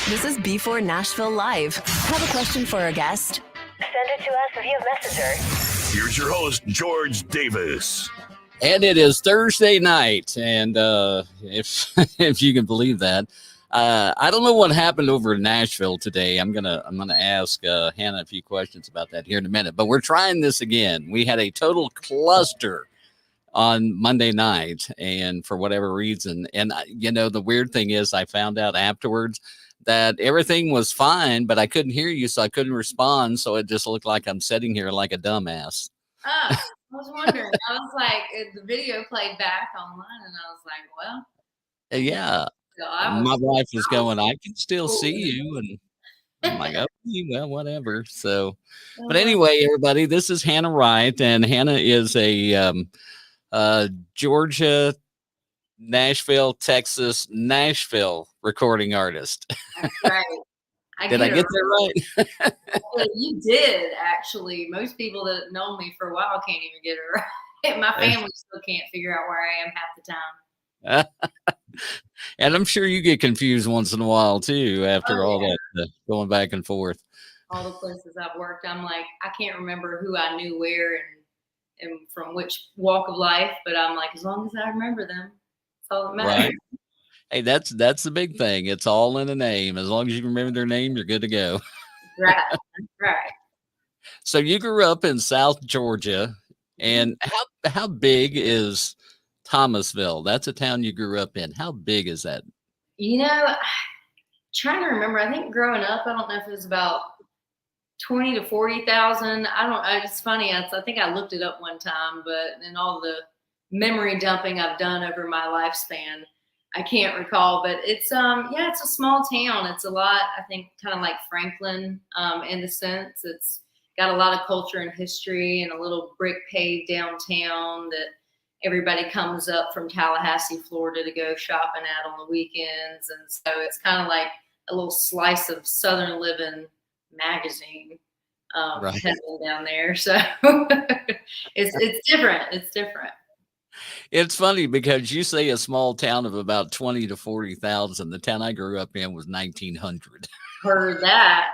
This is b4Nashville Live. Have a question for a guest? Send it to us via Messenger. Here's your host, George Davis. And it is Thursday night, and if if you can believe that, I don't know what happened over in Nashville today. I'm gonna ask Hannah a few questions about that here in a minute. But we're trying this again. We had a total cluster on Monday night, and for whatever reason, and the weird thing is, I found out afterwards that everything was fine, but I couldn't hear you, so I couldn't respond. So it just looked like I'm sitting here like a dumbass. I was wondering. I was like, the video played back online, and I was like, well. Yeah. So my wife was going, I can still see you. And I'm like, okay, well, whatever. So, but anyway, everybody, this is Hannah Wright, and Hannah is a Georgia, Nashville, Texas, Nashville recording artist. That's right. Did I get that right? You did, actually. Most people that have known me for a while can't even get it right. My family still can't figure out where I am half the time. And I'm sure you get confused once in a while, too, after all that going back and forth. All the places I've worked, I'm like, I can't remember who I knew where and from which walk of life, but I'm like, as long as I remember them, that's all that matters. Right. Hey, that's the big thing. It's all in a name. As long as you remember their name, you're good to go. Right. That's right. So you grew up in South Georgia, and how big is Thomasville? That's a town you grew up in. How big is that? Trying to remember. I think growing up, I don't know if it was about 20 to 40,000. I don't know. It's funny. I think I looked it up one time, but in all the memory dumping I've done over my lifespan, I can't recall, but it's it's a small town. It's a lot, I think, kind of like Franklin, in the sense it's got a lot of culture and history and a little brick paved downtown that everybody comes up from Tallahassee, Florida to go shopping at on the weekends. And so it's kind of like a little slice of Southern Living magazine happening down there. So it's different. It's different. It's funny because you say a small town of about 20 to 40,000. The town I grew up in was 1,900. Heard that.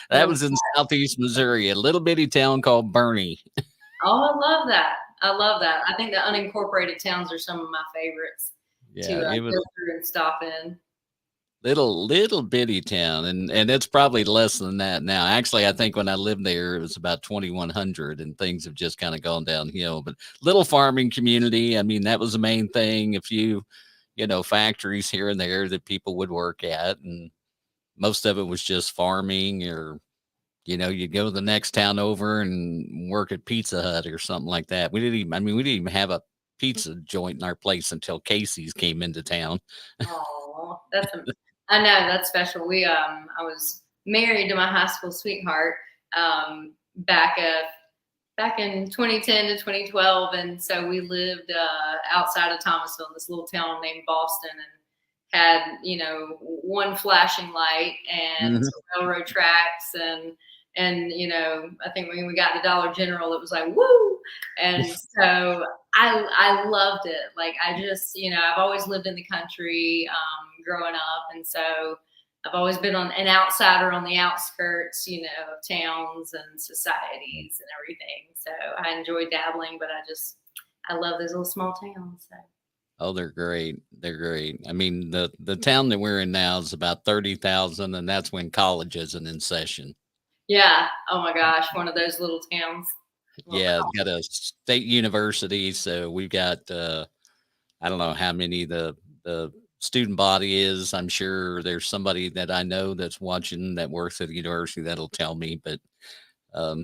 That was in southeast Missouri, a little bitty town called Bernie. Oh, I love that. I love that. I think the unincorporated towns are some of my favorites to go through and stop in. Little bitty town, and it's probably less than that now. Actually, I think when I lived there, it was about 2,100, and things have just kind of gone downhill. But little farming community, I mean, that was the main thing. A few, factories here and there that people would work at, and most of it was just farming, or you'd go to the next town over and work at Pizza Hut or something like that. We didn't even have a pizza joint in our place until Casey's came into town. Oh, I know, that's special. I was married to my high school sweetheart back in 2010 to 2012, and so we lived outside of Thomasville, this little town named Boston, and had one flashing light and some railroad tracks, and I think when we got to Dollar General, it was like woo, and so I loved it. Like I just I've always lived in the country growing up, and so I've always been an outsider on the outskirts of towns and societies and everything. So I enjoy dabbling, but I love those little small towns. So. Oh, they're great. They're great. I mean, the town that we're in now is about 30,000, and that's when college isn't in session. Yeah. Oh my gosh, one of those little towns. Yeah, it's got a state university, so we've got I don't know how many the student body is. I'm sure there's somebody that I know that's watching that works at the university that'll tell me, but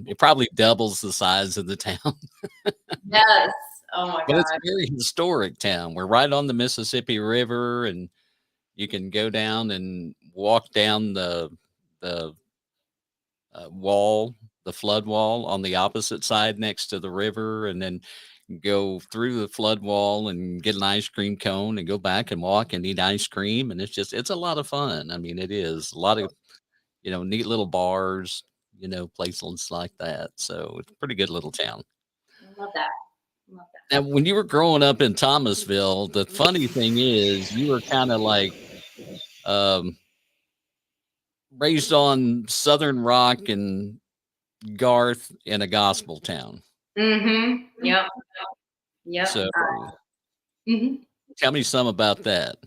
it probably doubles the size of the town. Yes. Oh my God. But it's a very historic town. We're right on the Mississippi River, and you can go down and walk down the wall, the flood wall on the opposite side next to the river, and then go through the flood wall and get an ice cream cone and go back and walk and eat ice cream. And it's a lot of fun. I mean, it is a lot of, neat little bars, places like that. So it's a pretty good little town. I love that. Now, when you were growing up in Thomasville, the funny thing is you were kind of like, raised on Southern rock and Garth in a gospel town. Mm-hmm. Yep. Yep. So Mhm. tell me some about that.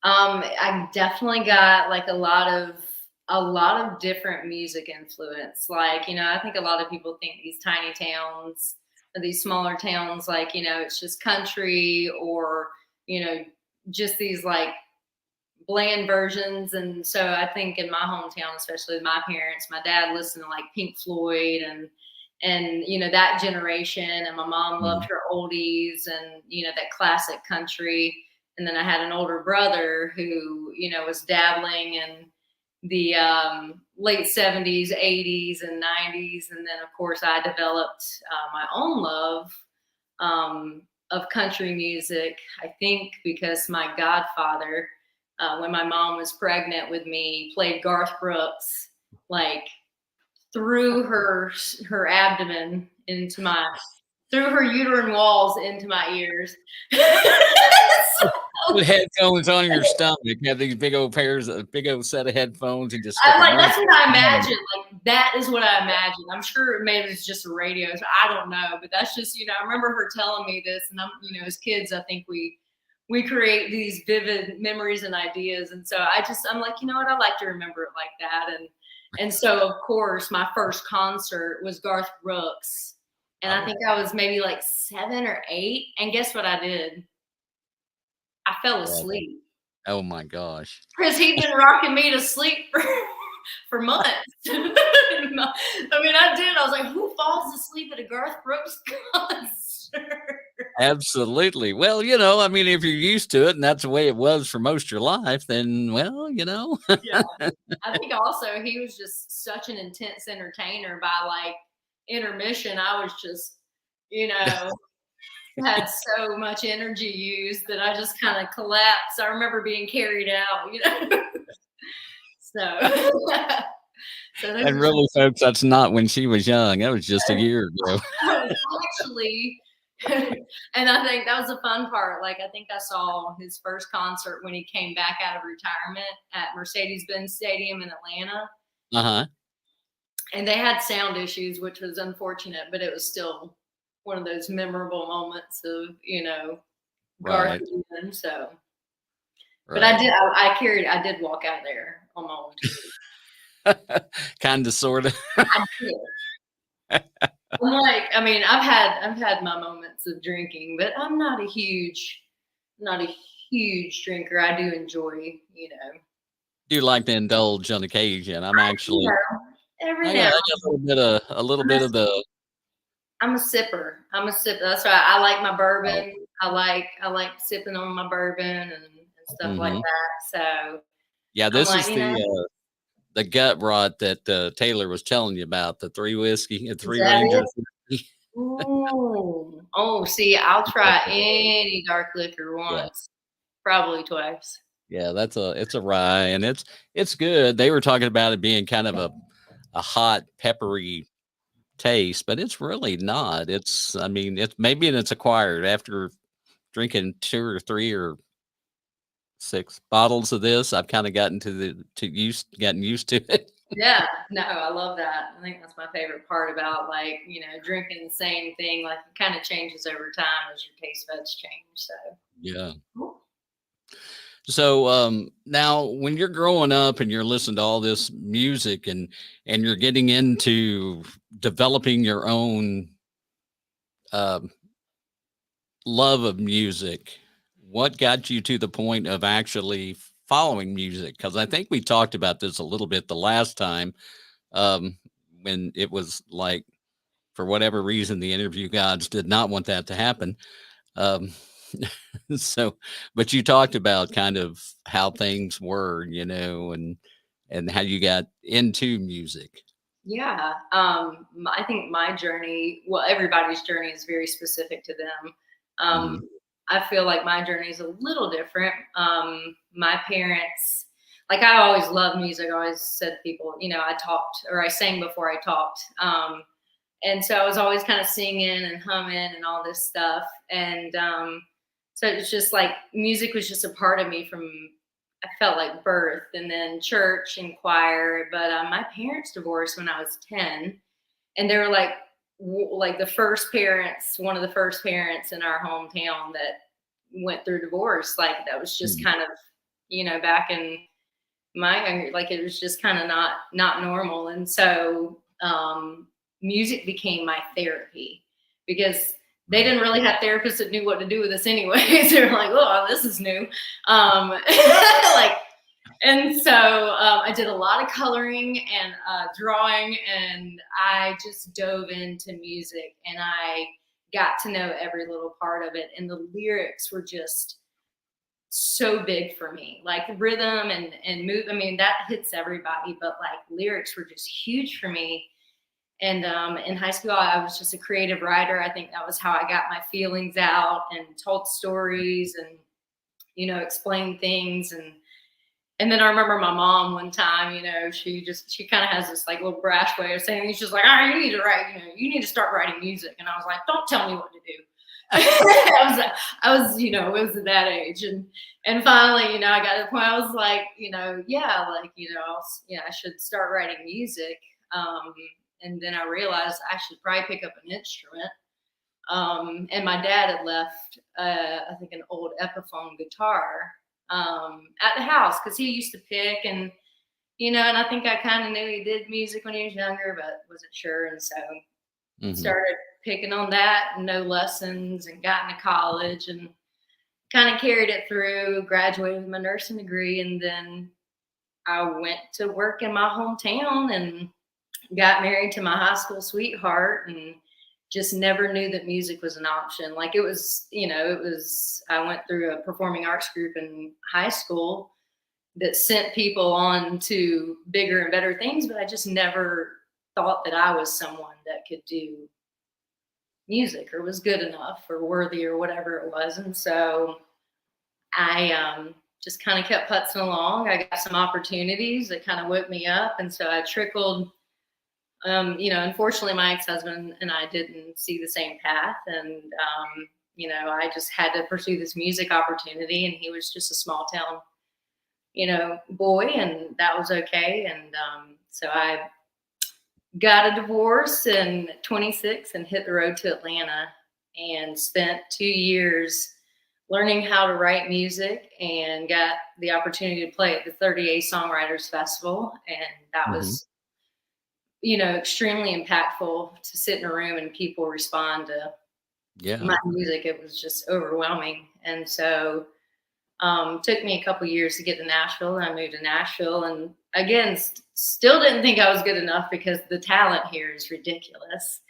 I definitely got like a lot of different music influence. Like, I think a lot of people think these tiny towns or these smaller towns, like, it's just country or, just these like bland versions. And so I think in my hometown, especially with my parents, my dad listened to like Pink Floyd and that generation, and my mom loved her oldies and that classic country. And then I had an older brother who was dabbling in the late 70s, 80s, and 90s. And then of course I developed my own love of country music, I think because my godfather, when my mom was pregnant with me, played Garth Brooks like through her abdomen through her uterine walls into my ears. Put headphones on your stomach. You have these big old set of headphones, and just that's what I imagine. Like that is what I imagine. I'm sure maybe it's just a radio. So I don't know, but that's just I remember her telling me this, and I'm as kids, I think we create these vivid memories and ideas, and so I'm like, what, I like to remember it like that, and so of course my first concert was Garth Brooks, and I think I was maybe like 7 or 8, and guess what I did? I fell asleep. Oh my gosh. Because he'd been rocking me to sleep for months. I mean, I did. I was like, who falls asleep at a Garth Brooks concert? Absolutely. Well, if you're used to it and that's the way it was for most of your life, then, well, Yeah. I think also he was just such an intense entertainer. By like intermission, I was just, had so much energy used that I just kind of collapsed. I remember being carried out, So, and really, folks, that's not when she was young. That was just a year ago. Actually, and I think that was the fun part. Like, I think I saw his first concert when he came back out of retirement at Mercedes-Benz Stadium in Atlanta. Uh-huh. And they had sound issues, which was unfortunate, but it was still one of those memorable moments of, Garth. Right. So, right. But I did walk out there on my own. Kind of, sort of. I did. I'm like, I've had my moments of drinking, but I'm not a huge drinker. I do enjoy, Do like to indulge on occasion. I'm actually every now a little bit of the. I'm a sipper. That's why I like my bourbon. I like sipping on my bourbon and stuff like that. So yeah, this is the gut rot that Taylor was telling you about, the 3 whiskey and 3 Rangers. Ooh. Oh, see, I'll try any dark liquor once, probably twice. Yeah, it's a rye, and it's good. They were talking about it being kind of a hot, peppery taste, but it's really not. It's maybe it's acquired after drinking 2 or 3 or 6 bottles of this. I've kind of gotten gotten used to it. Yeah, no, I love that. I think that's my favorite part about drinking the same thing. Like it kind of changes over time as your taste buds change. So yeah. So now when you're growing up and you're listening to all this music and you're getting into developing your own love of music, what got you to the point of actually following music? Because I think we talked about this a little bit the last time when it was like, for whatever reason, the interview gods did not want that to happen. So, but you talked about kind of how things were, and how you got into music. Yeah. I think my journey, well, everybody's journey is very specific to them. I feel like my journey is a little different. My parents, like I always loved music. I always said to people, I sang before I talked. And so I was always kind of singing and humming and all this stuff. And so it's just like music was just a part of me from I felt like birth, and then church and choir. But my parents divorced when I was 10, and they were like the first parents, one of the first parents in our hometown that went through divorce. Like that was just kind of, back in my, like it was just kind of not normal. And so music became my therapy, because they didn't really have therapists that knew what to do with us anyways. They were like, oh, this is new. And so I did a lot of coloring and drawing, and I just dove into music, and I got to know every little part of it. And the lyrics were just so big for me, like rhythm and move. I mean, that hits everybody, but like lyrics were just huge for me. And in high school, I was just a creative writer. I think that was how I got my feelings out and told stories and, explained things. And then I remember my mom one time, she kind of has this like little brash way of saying things. She's like, you need to write, you need to start writing music. And I was like, don't tell me what to do. I was at that age. And finally, I got to the point I was like, I should start writing music. And then I realized I should probably pick up an instrument. And my dad had left, I think, an old Epiphone guitar at the house, because he used to pick, and and I think I kind of knew he did music when he was younger, but wasn't sure. And so started picking on that, no lessons, and got into college and kind of carried it through, graduated with my nursing degree. And then I went to work in my hometown and got married to my high school sweetheart, and just never knew that music was an option. Like it was, I went through a performing arts group in high school that sent people on to bigger and better things, but I just never thought that I was someone that could do music or was good enough or worthy or whatever it was. And so I just kind of kept putzing along. I got some opportunities that kind of woke me up. And so I trickled. Unfortunately, my ex-husband and I didn't see the same path. And, I just had to pursue this music opportunity, and he was just a small town, boy, and that was okay. And so I got a divorce in 26 and hit the road to Atlanta and spent 2 years learning how to write music, and got the opportunity to play at the 38 Songwriters Festival. And that was extremely impactful, to sit in a room and people respond to my music. It was just overwhelming. And so took me a couple years to get to Nashville. And I moved to Nashville, and again, still didn't think I was good enough, because the talent here is ridiculous.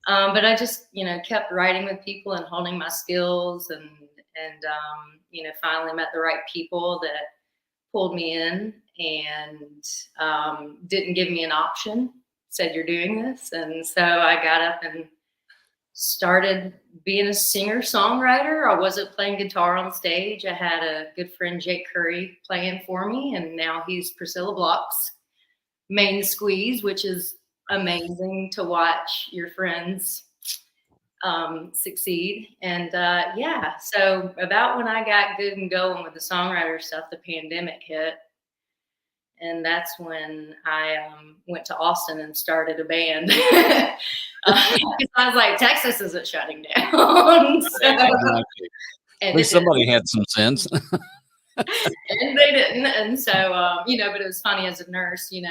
But I just, kept writing with people and honing my skills, and finally met the right people that pulled me in, and didn't give me an option. Said, you're doing this. And so I got up and started being a singer-songwriter. I wasn't playing guitar on stage. I had a good friend, Jake Curry, playing for me, and now he's Priscilla Block's main squeeze, which is amazing to watch your friends succeed. And so about when I got good and going with the songwriter stuff, the pandemic hit. And that's when I went to Austin and started a band. I was like, Texas isn't shutting down. At least somebody had some sense. And they didn't. And so, but it was funny as a nurse, and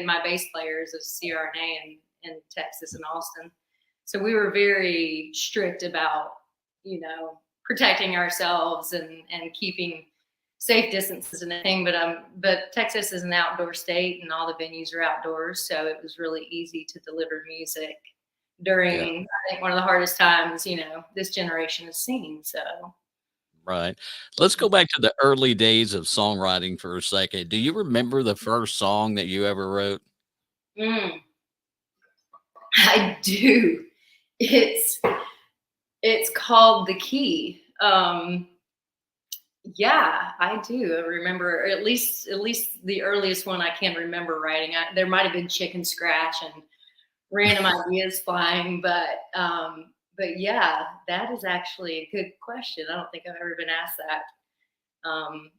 my bass player is a CRNA in Texas and Austin. So we were very strict about, protecting ourselves and keeping safe distances and everything, but Texas is an outdoor state, and all the venues are outdoors, so it was really easy to deliver music during I think one of the hardest times this generation has seen. So right, let's go back to the early days of songwriting for a second. Do you remember the first song that you ever wrote? I do. It's called The Key. Yeah, I do. I remember at least the earliest one I can remember writing. There might have been Chicken Scratch and random ideas flying, but yeah, that is actually a good question. I don't think I've ever been asked that.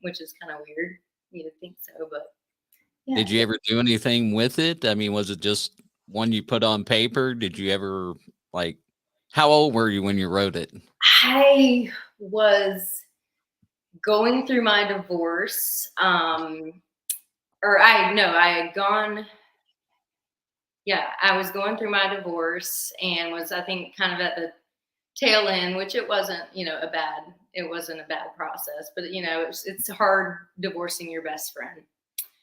which is kind of weird. You would think so, but yeah. Did you ever do anything with it? I mean, was it just one you put on paper? Did you ever like, how old were you when you wrote it? I was going through my divorce, or I had gone, yeah, I was going through my divorce and was, I think, kind of at the tail end, which it wasn't, it wasn't a bad process, but it's hard divorcing your best friend.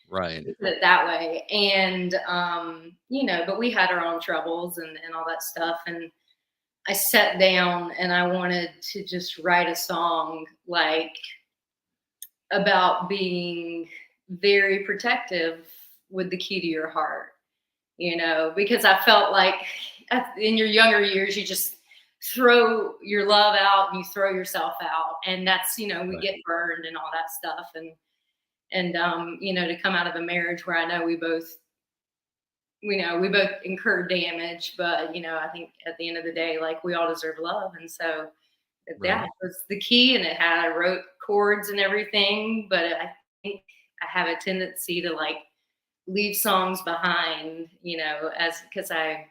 Right. Put it that way. And, but we had our own troubles and all that stuff. And I sat down and I wanted to just write a song like about being very protective with the key to your heart, because I felt like in your younger years, you just throw your love out and you throw yourself out. And that's, we Right. get burned and all that stuff. And to come out of a marriage where I know we both incurred damage, but I think at the end of the day, like, we all deserve love. And so that was the key. And I wrote chords and everything, but I think I have a tendency to like leave songs behind, because I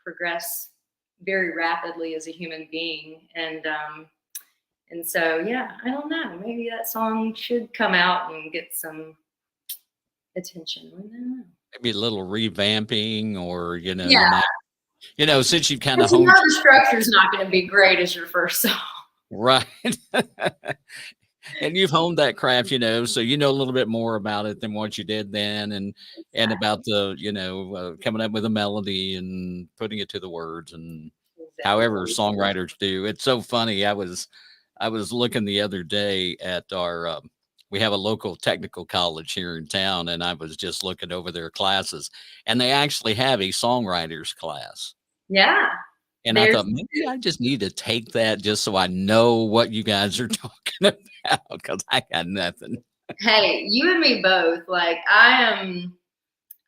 progress very rapidly as a human being. And so, yeah, I don't know. Maybe that song should come out and get some attention. I don't know. Maybe a little revamping, or Yeah. since you kind of But honed the structure's not going to be great as your first song. right, and you've honed that craft, so a little bit more about it than what you did then, and about the coming up with a melody and putting it to the words, and however songwriters do. It's so funny. I was looking the other day at our we have a local technical college here in town, and I was just looking over their classes, and they actually have a songwriters class. Yeah. And I thought, maybe I just need to take that just so I know what you guys are talking about, because I got nothing. Hey, you and me both. Like, I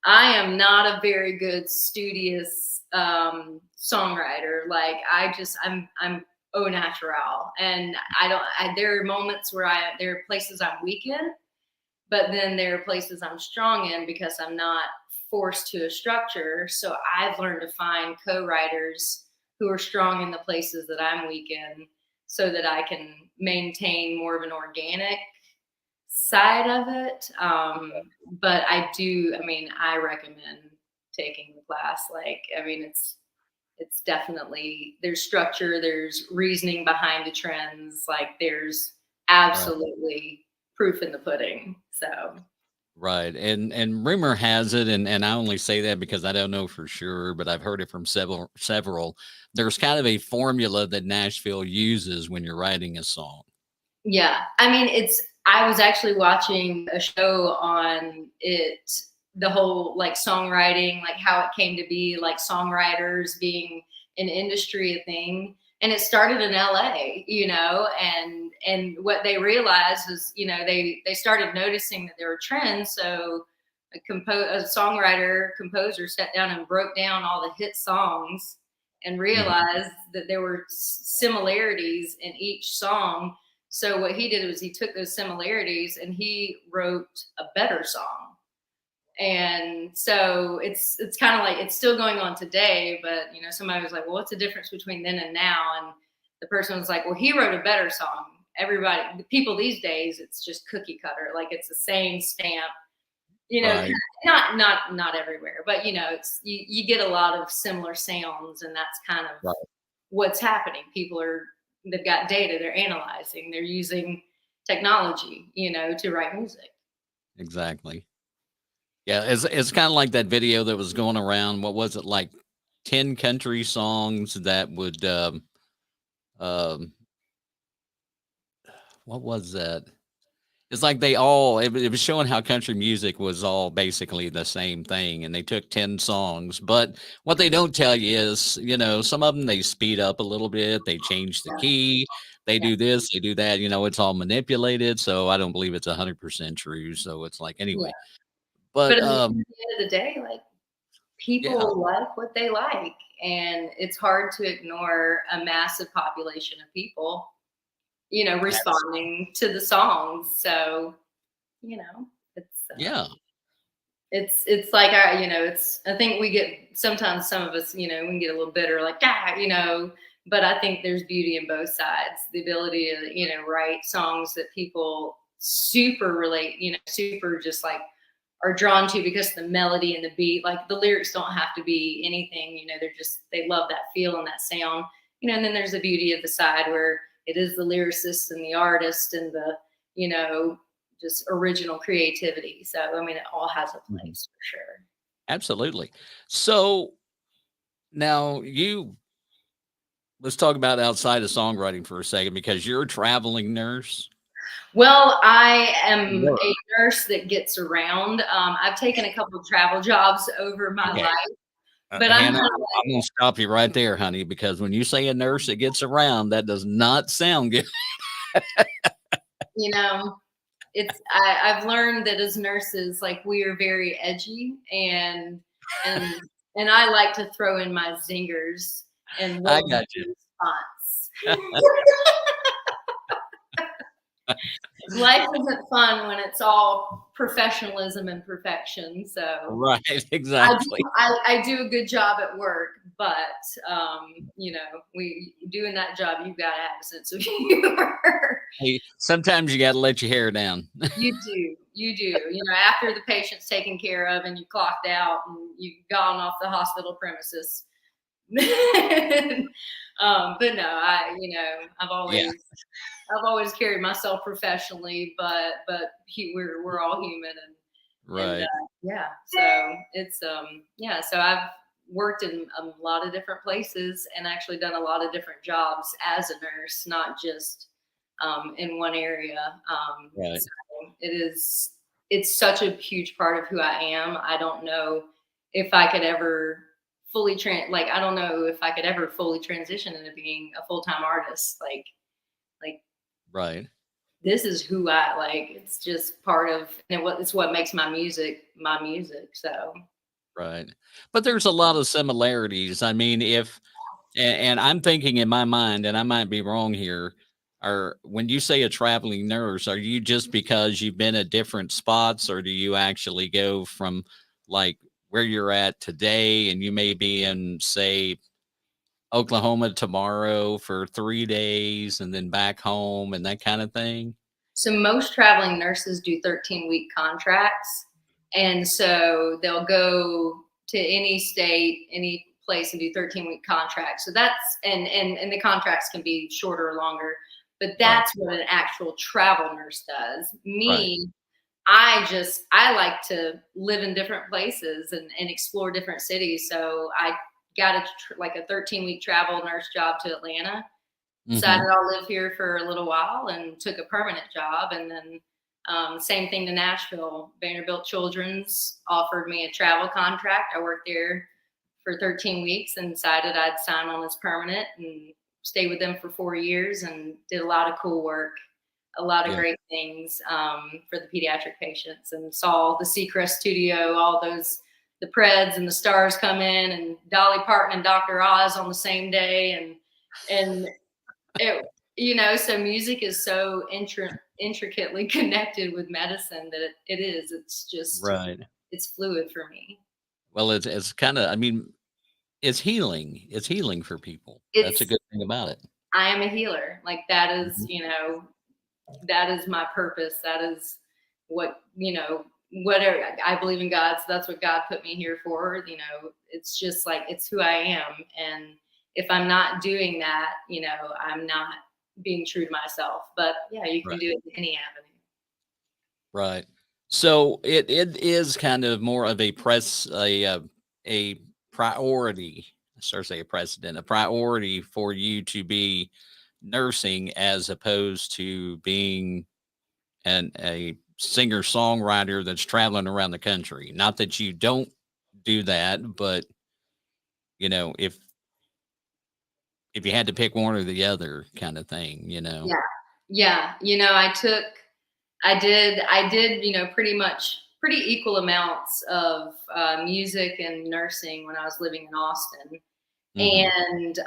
am not a very good studious songwriter. Like, I'm au naturel, and there are moments where there are places I'm weak in, but then there are places I'm strong in because I'm not forced to a structure. So I've learned to find co-writers who are strong in the places that I'm weak in, so that I can maintain more of an organic side of it. But I recommend taking the class. Like, it's definitely, there's structure, there's reasoning behind the trends. Like, there's absolutely proof in the pudding. So. Right. And rumor has it, and I only say that because I don't know for sure, but I've heard it from several. There's kind of a formula that Nashville uses when you're writing a song. Yeah. I was actually watching a show on it, the whole like songwriting, like how it came to be, like songwriters being an industry a thing. And it started in LA, and what they realized is, they started noticing that there were trends. So a songwriter composer sat down and broke down all the hit songs and realized that there were similarities in each song. So what he did was he took those similarities and he wrote a better song. And so it's kind of like, it's still going on today, but somebody was like, well, what's the difference between then and now? And the person was like, well, he wrote a better song. The people these days, it's just cookie cutter. Like, it's the same stamp, Right. not everywhere, but it's, you get a lot of similar sounds, and that's kind of what's happening. They've got data, they're analyzing, they're using technology, to write music. Exactly. Yeah, it's kind of like that video that was going around. What was it, like 10 country songs that would um what was that? It's like it was showing how country music was all basically the same thing, and they took 10 songs. But what they don't tell you is, some of them they speed up a little bit, they change the key, they do this, they do that, it's all manipulated. So I don't believe it's 100% true. So it's like, anyway. But But at the end of the day, like, people like what they like, and it's hard to ignore a massive population of people, responding to the songs. So, it's Yeah. it's like I think we get, sometimes some of us, we can get a little bitter, like, but I think there's beauty in both sides. The ability to, write songs that people super relate, super just like are drawn to because of the melody and the beat. Like the lyrics don't have to be anything, they love that feel and that sound, and then there's the beauty of the side where it is the lyricist and the artist and the, just original creativity. So, I mean, it all has a place for sure. Absolutely. So now let's talk about outside of songwriting for a second, because you're a traveling nurse. Well, I am a nurse that gets around. I've taken a couple of travel jobs over my life, but Hannah, I'm going to stop you right there, honey, because when you say a nurse that gets around, that does not sound good. I've learned that as nurses, like, we are very edgy, and I like to throw in my zingers and I got you. response. Life isn't fun when it's all professionalism and perfection. So right, exactly. I do a good job at work, but we doing that job, you've got to have a sense of humor. Hey, sometimes you got to let your hair down. You do. After the patient's taken care of and you clocked out and you've gone off the hospital premises. But no, I've always carried myself professionally, but we're all human, right. So it's so I've worked in a lot of different places and actually done a lot of different jobs as a nurse, not just in one area. Right. So it's such a huge part of who I am. I don't know if I could ever fully I don't know if I could ever fully transition into being a full-time artist. Like right. This is who I like. It's just part of, and it's what makes my music. So. Right. But there's a lot of similarities. I mean, and I'm thinking in my mind, and I might be wrong here, when you say a traveling nurse, are you just because you've been at different spots, or do you actually go from like where you're at today and you may be in, say, Oklahoma tomorrow for 3 days and then back home and that kind of thing? So most traveling nurses do 13-week contracts. And so they'll go to any state, any place, and do 13-week contracts. So that's, and the contracts can be shorter or longer, but that's what an actual travel nurse does. Me, I like to live in different places and explore different cities. So I got a 13-week travel nurse job to Atlanta. Decided I'll live here for a little while and took a permanent job. And then same thing to Nashville. Vanderbilt Children's offered me a travel contract. I worked there for 13 weeks and decided I'd sign on as permanent and stay with them for 4 years and did a lot of cool work, a lot of great things for the pediatric patients, and saw the Seacrest studio, all those, the Preds and the Stars come in, and Dolly Parton and Dr. Oz on the same day. And it, so music is so intricately connected with medicine that it's just, it's fluid for me. Well, it's kind of, I mean, it's healing. It's healing for people. That's a good thing about it. I am a healer. Like that is, that is my purpose. That is what, whatever, I believe in God. So that's what God put me here for. It's just like, it's who I am. And if I'm not doing that, I'm not being true to myself. But yeah, you can do it in any avenue. Right. So it is kind of more of a priority. I start to say a precedent, a priority for you to be nursing as opposed to being a singer-songwriter that's traveling around the country. Not that you don't do that, but if you had to pick one or the other kind of thing, Yeah. I did, pretty equal amounts of music and nursing when I was living in Austin. And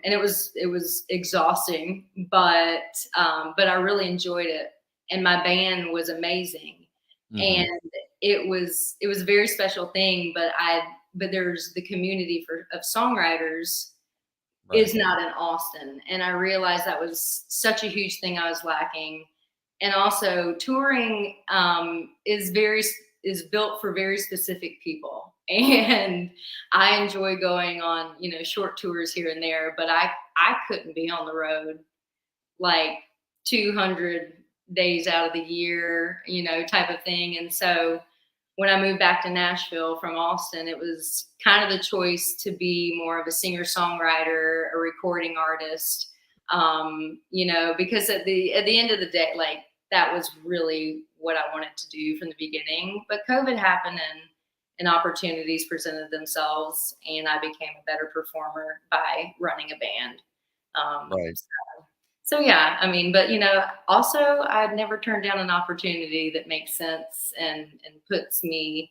it was exhausting, but I really enjoyed it, and my band was amazing, and it was a very special thing. But there's the community of songwriters is not in Austin, and I realized that was such a huge thing I was lacking. And also touring is built for very specific people, and I enjoy going on, short tours here and there, but I couldn't be on the road like 200 days out of the year, type of thing. And so when I moved back to Nashville from Austin, it was kind of the choice to be more of a singer-songwriter, a recording artist, because at the end of the day, like, that was really what I wanted to do from the beginning. But COVID happened, and opportunities presented themselves, and I became a better performer by running a band. So yeah, I mean, but also I'd never turned down an opportunity that makes sense and puts me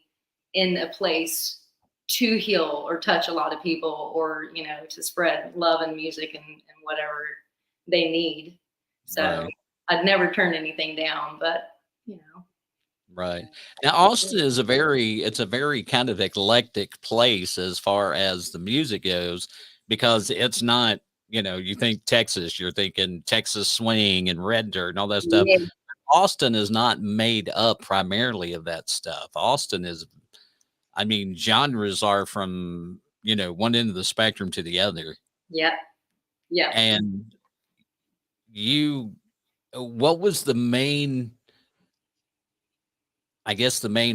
in a place to heal or touch a lot of people, or to spread love and music and whatever they need. So I'd never turn anything down, but Right. Now, Austin is it's a very kind of eclectic place as far as the music goes, because it's not, you think Texas, you're thinking Texas swing and red dirt and all that stuff. Yeah. Austin is not made up primarily of that stuff. Austin is, I mean, genres are from, one end of the spectrum to the other. Yeah. Yeah. And what was the main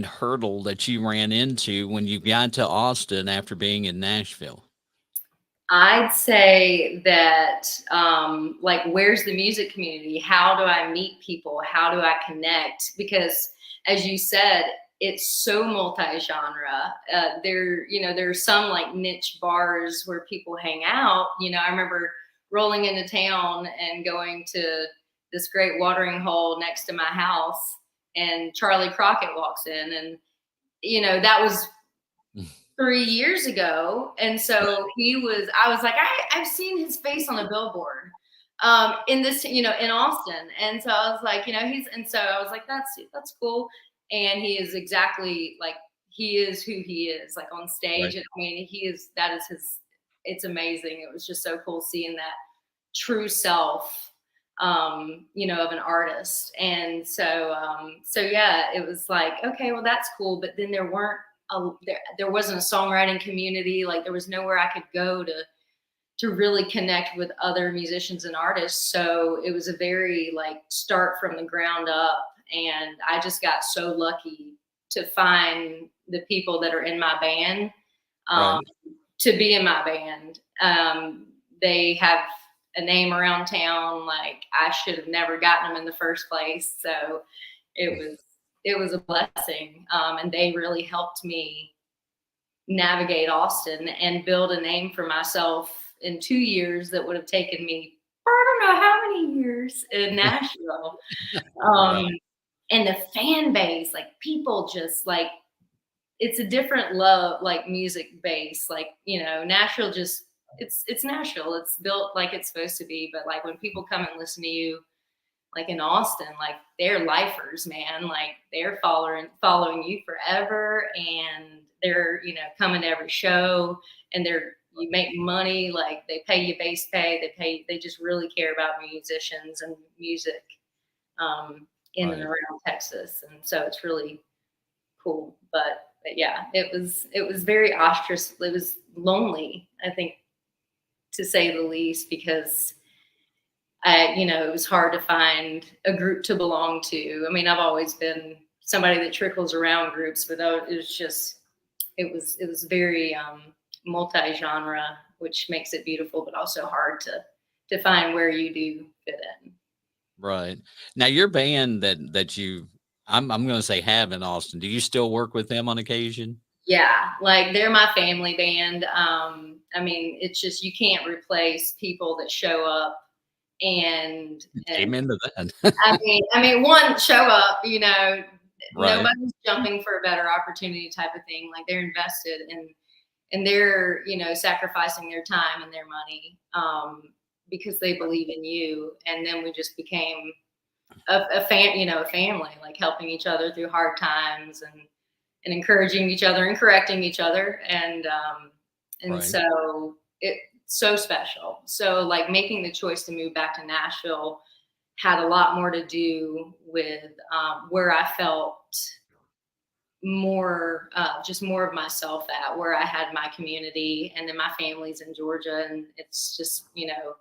hurdle that you ran into when you got to Austin after being in Nashville? I'd say that, where's the music community? How do I meet people? How do I connect? Because, as you said, it's so multi-genre. There's some like niche bars where people hang out. I remember rolling into town and going to this great watering hole next to my house, and Charlie Crockett walks in, and that was 3 years ago. And so I was like, I've seen his face on a billboard in this, in Austin. And so I was like, so I was like, that's cool. And he is exactly like, he is who he is, like, on stage. And I mean, it's amazing. It was just so cool seeing that true self, of an artist. And so yeah, it was like, okay, well, that's cool. But then there wasn't a songwriting community. Like, there was nowhere I could go to really connect with other musicians and artists. So it was a very start from the ground up. And I just got so lucky to find the people that are in my band, to be in my band. They have a name around town. Like, I should have never gotten them in the first place. So it was a blessing. And they really helped me navigate Austin and build a name for myself in 2 years that would have taken me, I don't know how many years, in Nashville. And the fan base, people just it's a different love, music base. Nashville it's Nashville. It's built like it's supposed to be. But when people come and listen to you, in Austin, they're lifers, man. They're following you forever, and they're, coming to every show, and you make money. They pay you base pay. They just really care about musicians and music, in and around Texas. And so it's really cool. But yeah, it was very ostracized. It was lonely, I think, to say the least, because it was hard to find a group to belong to. I mean, I've always been somebody that trickles around groups, but it was very multi-genre, which makes it beautiful, but also hard to find where you do fit in. Right. Now, your band that I'm going to say have in Austin, do you still work with them on occasion? Yeah, they're my family band. I mean, it's just, you can't replace people that show up and amen to that. I mean, one, show up, nobody's jumping for a better opportunity type of thing. They're invested and they're, you know, sacrificing their time and their money, because they believe in you. And then we just became a family, like helping each other through hard times, and encouraging each other and correcting each other. And Right. so it's so special. So like making the choice to move back to Nashville had a lot more to do with where I felt more, just more of myself at, where I had my community, and then my family's in Georgia. And it's just, you know,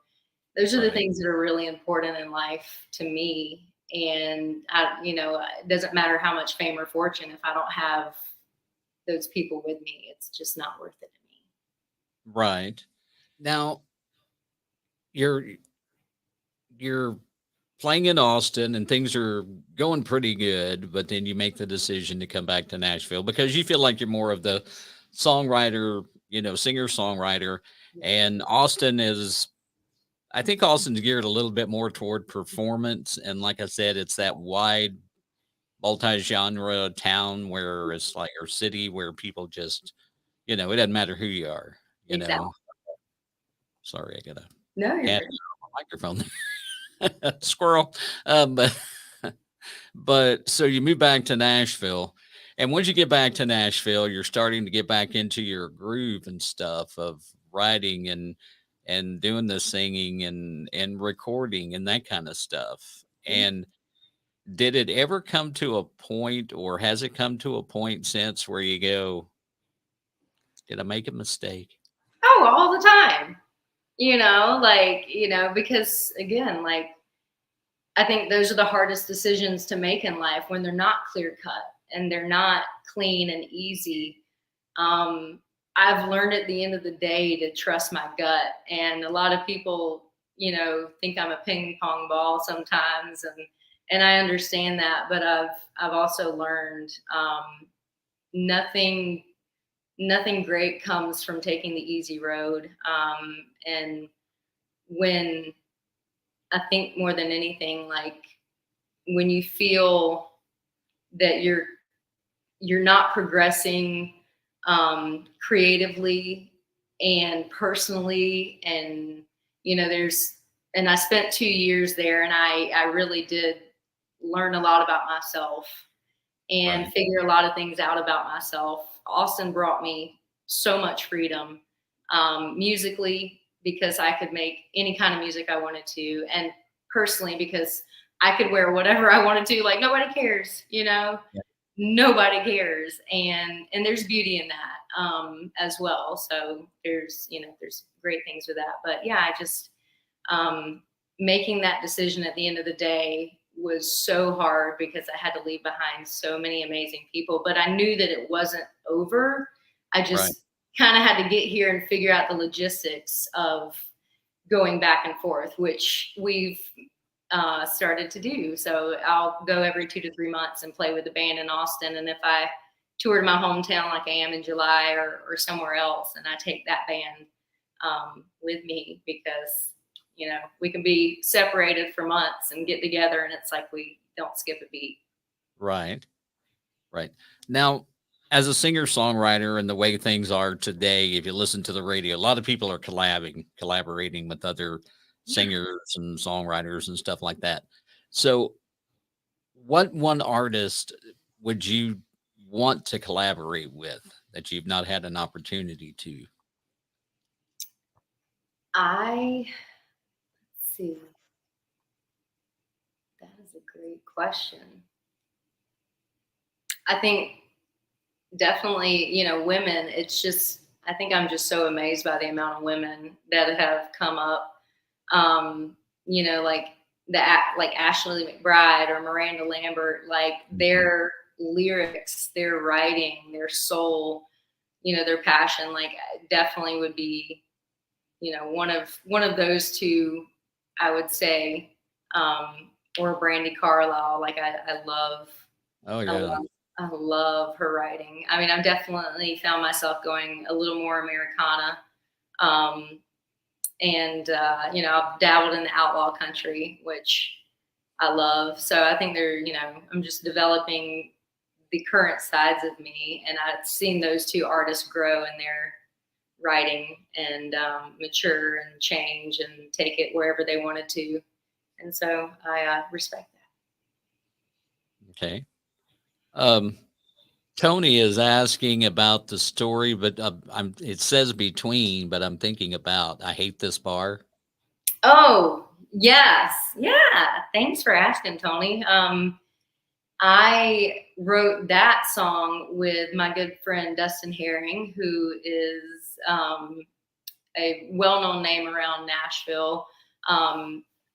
those are the Right. things that are really important in life to me. And you know, it doesn't matter how much fame or fortune, if I don't have those people with me, it's just not worth it to me. Right. Now you're playing in Austin and things are going pretty good, but then you make the decision to come back to Nashville because you feel like you're more of the songwriter, singer-songwriter. And I think Austin's geared a little bit more toward performance. And like I said, it's that wide multi-genre town where it's like, or city where people just, it doesn't matter who you are, you Exactly. know. Sorry, I got a No, you're ant good. on my microphone. Squirrel. But so you move back to Nashville, and once you get back to Nashville, you're starting to get back into your groove and stuff of writing and doing the singing and recording and that kind of stuff. And did it ever come to a point, or has it come to a point since where you go, did I make a mistake? Oh, all the time. You know, like, you know, because again, like, I think those are the hardest decisions to make in life, when they're not clear cut and they're not clean and easy. Um, I've learned at the end of the day to trust my gut. And a lot of people, you know, think I'm a ping pong ball sometimes, and I understand that, but I've also learned, nothing nothing great comes from taking the easy road. And when I think more than anything, like when you feel that you're not progressing, creatively and personally, and you know, and I spent 2 years there, and I really did learn a lot about myself and Right. figure a lot of things out about myself. Austin brought me so much freedom, musically, because I could make any kind of music I wanted to, and personally because I could wear whatever I wanted to. Like nobody cares, you know. Yeah. Nobody cares, and there's beauty in that, as well. So there's great things with that. But yeah, I just, making that decision at the end of the day was so hard because I had to leave behind so many amazing people, but I knew that it wasn't over. I Right. just kind of had to get here and figure out the logistics of going back and forth, which we've, started to do. So I'll go every 2 to 3 months and play with the band in Austin. And if I tour to my hometown like I am in July, or somewhere else, and I take that band, with me, because we can be separated for months and get together, and it's like we don't skip a beat. Right. Right. Now, as a singer-songwriter and the way things are today, if you listen to the radio, a lot of people are collaborating with other Yeah. singers and songwriters and stuff like that. So, what one artist would you want to collaborate with that you've not had an opportunity to? I let's see. That is a great question. I think definitely, women. It's just, I think I'm just so amazed by the amount of women that have come up. Like like Ashley McBride or Miranda Lambert, like Mhm. their lyrics, their writing, their soul, their passion, like definitely would be, one of those two, I would say, or Brandy Carlisle. Like I love, Oh I yeah. love, I love her writing. I mean, I've definitely found myself going a little more Americana. Um, and I've dabbled in the outlaw country, which I love. So I think I'm just developing the current sides of me, and I've seen those two artists grow in writing and mature and change and take it wherever they wanted to. And so I respect that. Okay. Tony is asking about the story, but it says between, but I'm thinking about I Hate This Bar. Oh, yes. Yeah. Thanks for asking, Tony. I wrote that song with my good friend Dustin Herring, who is a well-known name around Nashville.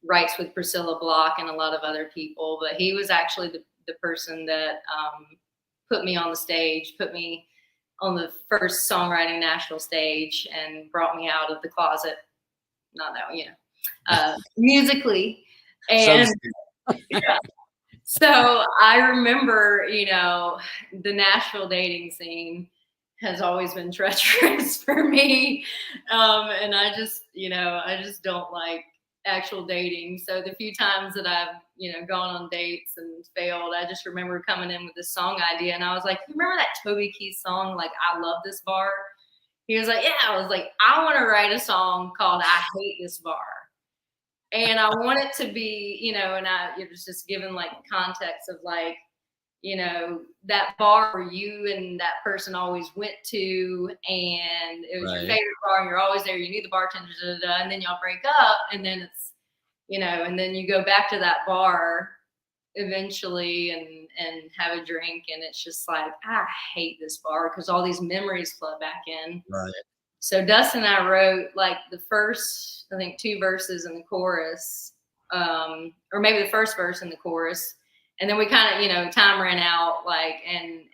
Writes with Priscilla Block and a lot of other people, but he was actually the person that put me on the stage, put me on the first songwriting Nashville stage, and brought me out of the closet. Not that, musically. And yeah. So I remember, the Nashville dating scene has always been treacherous for me. And I just don't like actual dating. So the few times that I've, gone on dates and failed, I just remember coming in with this song idea. And I was like, you remember that Toby Keith song, like, I Love This Bar? He was like, yeah. I was like, I want to write a song called I Hate This Bar. And I want it to be, and it was just given like context of like, that bar where you and that person always went to, and it was your favorite bar, and you're always there. You knew the bartender, and then y'all break up, and then it's, and then you go back to that bar eventually and have a drink, and it's just like, I hate this bar because all these memories flood back in. Right. So Dustin and I wrote like the first, I think, 2 verses in the chorus, or maybe the first verse in the chorus. And then we kind of, time ran out, like, and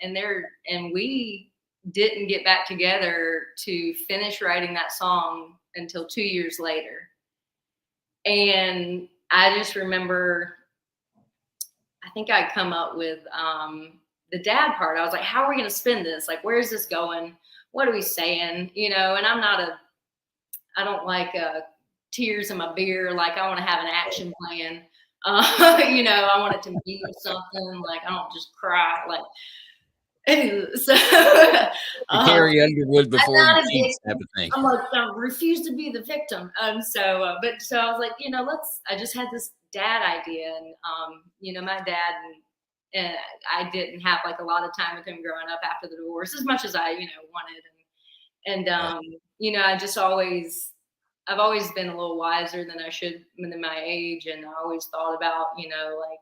we didn't get back together to finish writing that song until 2 years later. And I just remember, I think I come up with the dad part. I was like, how are we going to spin this? Like, where's this going? What are we saying? And I don't like tears in my beer. Like, I want to have an action plan. I want it to mean something. Like, I don't just cry. Like, so Carrie Underwood before you eat type of thing. I'm like, I refuse to be the victim. So I was like, I just had this dad idea, and my dad and I didn't have like a lot of time with him growing up after the divorce, as much as I wanted, and I've always been a little wiser than I should than my age, and I always thought about like,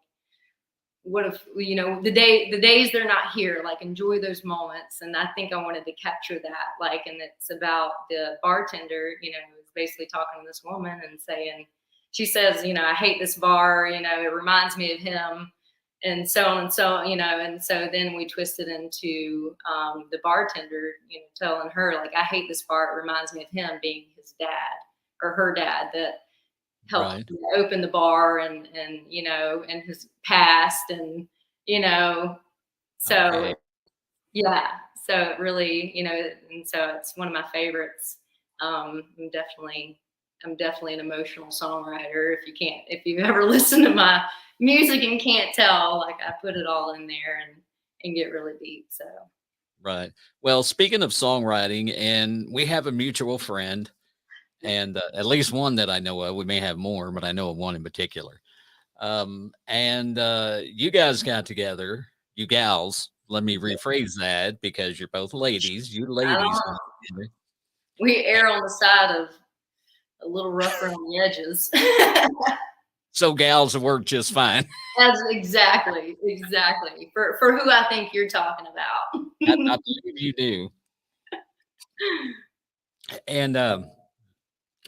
what if the days they're not here, like, enjoy those moments. And I think I wanted to capture that, like, and it's about the bartender, who's basically talking to this woman and saying, she says, I hate this bar, it reminds me of him, and so on and so, and so then we twisted into the bartender, telling her, like, I hate this bar, it reminds me of him being his dad or her dad that helped open the bar, and his past, and so yeah, so it really, and so it's one of my favorites. I'm definitely an emotional songwriter. If you've ever listened to my music and can't tell, like, I put it all in there and get really deep. So right. Well, speaking of songwriting, and we have a mutual friend, and at least one that I know of. We may have more, but I know of one in particular. And you guys got together, you gals. Let me rephrase that, because you're both ladies. You ladies. We err on the side of a little rougher on the edges. So gals work just fine. That's exactly for who I think you're talking about. I believe you do. And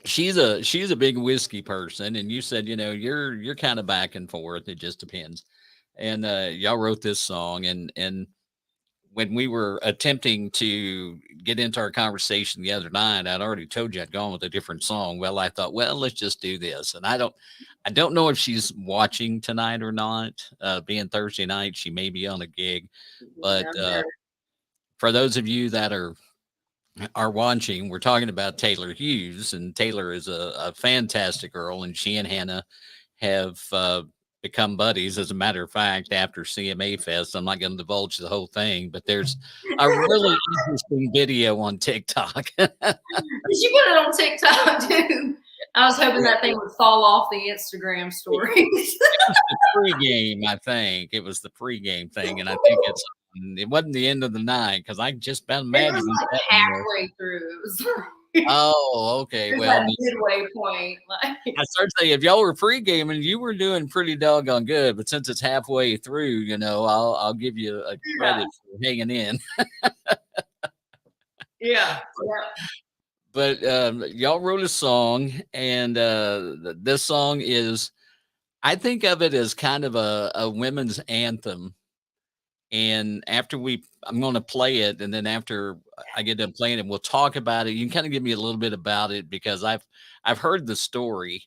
she's a big whiskey person, and you said, you're kind of back and forth. It just depends. And y'all wrote this song, and when we were attempting to get into our conversation the other night, I'd already told you I'd gone with a different song. Well, I thought, let's just do this. And I don't know if she's watching tonight or not. Being Thursday night, she may be on a gig, but for those of you that are watching, we're talking about Taylor Hughes, and Taylor is a fantastic girl, and she and Hannah have become buddies. As a matter of fact, after CMA Fest, I'm not going to divulge the whole thing, but there's a really interesting video on TikTok. Did you put it on TikTok too? I was hoping that thing would fall off the Instagram stories. It was the pregame, I think. It was the pregame thing, and I think it wasn't the end of the night because I just about It imagined was like that. halfway through. It was Oh, okay. Well, that midway point. Like, I started saying if y'all were pre-gaming, you were doing pretty doggone good. But since it's halfway through, you know, I'll give you a credit for hanging in. yeah. But y'all wrote a song, and this song is, I think of it as kind of a women's anthem. And after I'm going to play it, and then after I get done playing it, we'll talk about it. You can kind of give me a little bit about it because I've heard the story,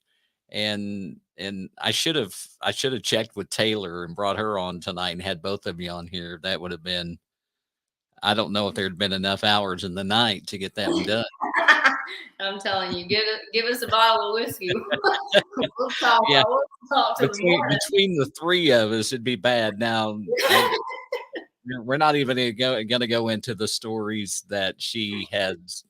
and I should have checked with Taylor and brought her on tonight and had both of you on here. That would have been, I don't know if there'd been enough hours in the night to get that one done. I'm telling you, give us a bottle of whiskey. We'll talk. Yeah. We'll talk till the morning. Between the three of us, it'd be bad. Now, we're not even going to go into the stories that she has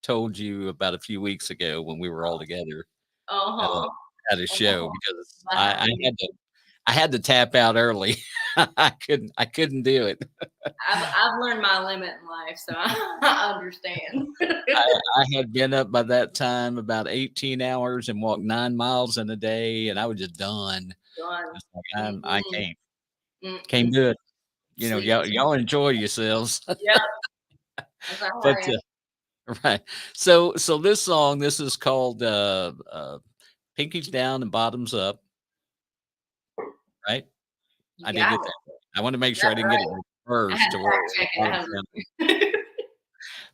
told you about a few weeks ago when we were all together at a show, because I had to tap out early. I couldn't do it. I've learned my limit in life, so I understand. I had been up by that time about 18 hours and walked 9 miles in a day, and I was just done. Like, I can't do it. You know, y'all enjoy yourselves. Yeah. But right. So this song, this is called Pinkies Down and Bottoms Up. Right? I did get that. I want to make sure I didn't get it first.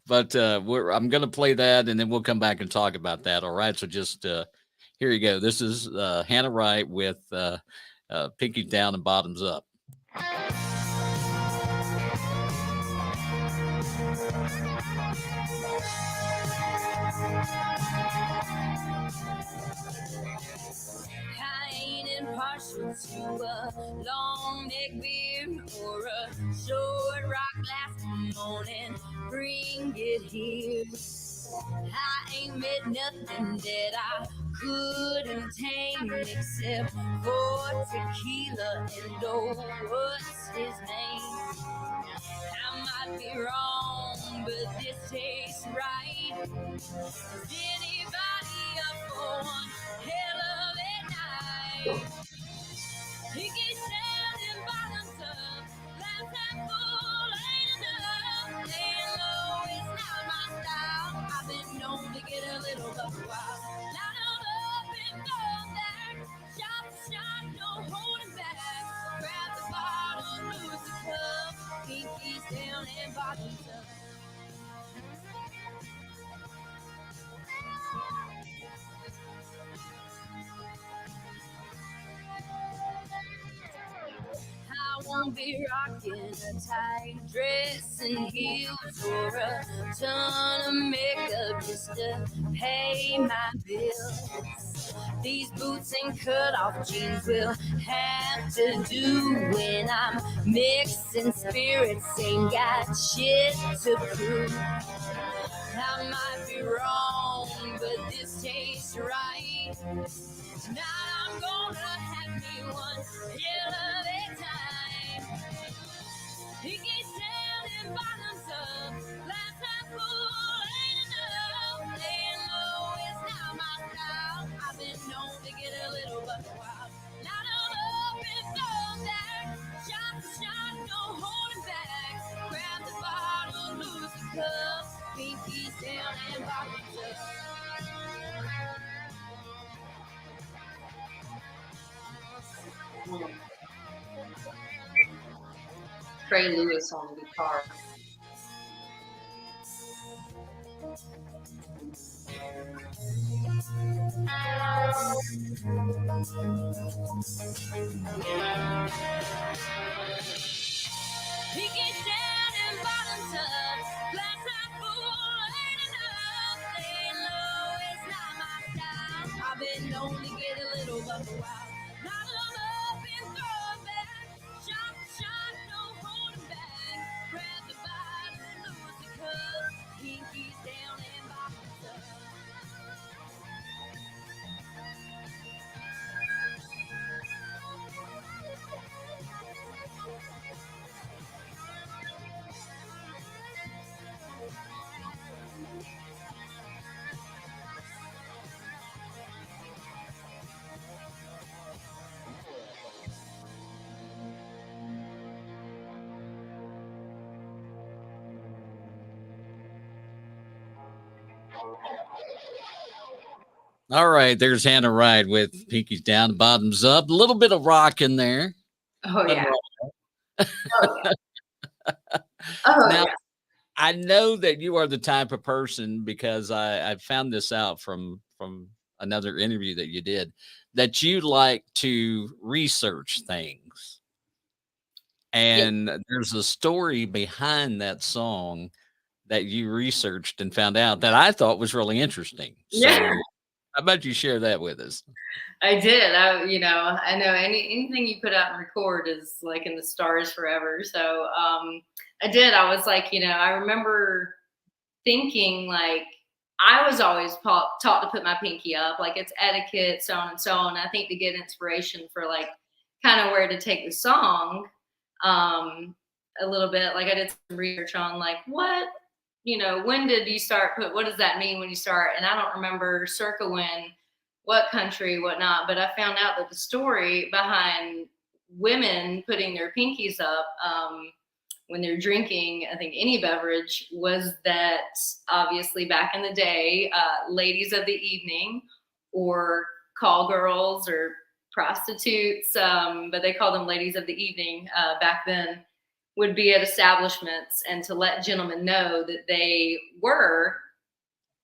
But I'm going to play that, and then we'll come back and talk about that. All right. So just here you go. This is Hannah Wright with Pinkies Down and Bottoms Up. Partial to a long neck beer or a short rock glass morning, bring it here. I ain't met nothing that I couldn't tame except for tequila and what's his name? I might be wrong, but this tastes right. Is anybody up for one hell of a night? Pinkies down and bottoms up, glass half full ain't enough. Laying low is not my style. I've been known to get a little buck wild. Line up and go there, shot to shot, no holding back. Grab the bottle, lose the cup. Pinkies down and bottoms up. I won't be rocking a tight dress and heels or a ton of makeup just to pay my bills. These boots and cut-off jeans will have to do when I'm mixing spirits. Ain't got shit to prove. I might be wrong, but this tastes right. Tonight I'm gonna have me one hell of a time. Pinkies down and bottoms up, glass half full ain't enough. Laying low is not my style. I've been known to get a little buck wild. Line up and go there, shot to shot, no holding back. Grab the bottle, lose the cup. Pinkies down and bottoms up. Trey Lewis on the guitar. Pinkies down and bottoms up, glass half full ain't enough. Laying low is not my style. I've been known to get a little buck wild. Not up All right, there's Hannah Wright with pinkies down, bottoms up. A little bit of rock in there. Oh Nothing yeah. wrong. Oh yeah. Oh Now, yeah. I know that you are the type of person, because I found this out from another interview that you did, that you like to research things. Yeah. And there's a story behind that song that you researched and found out that I thought was really interesting. So Yeah. how about you share that with us? I did. I know anything you put out and record is like in the stars forever. So I did. I was like, I remember thinking like I was always taught to put my pinky up, like it's etiquette, so on and so on. I think to get inspiration for like kind of where to take the song, a little bit, like I did some research on like when did you start what does that mean when you start? And I don't remember circa when, what country, whatnot, but I found out that the story behind women putting their pinkies up when they're drinking, I think any beverage, was that obviously back in the day, ladies of the evening or call girls or prostitutes, but they call them ladies of the evening back then, would be at establishments, and to let gentlemen know that they were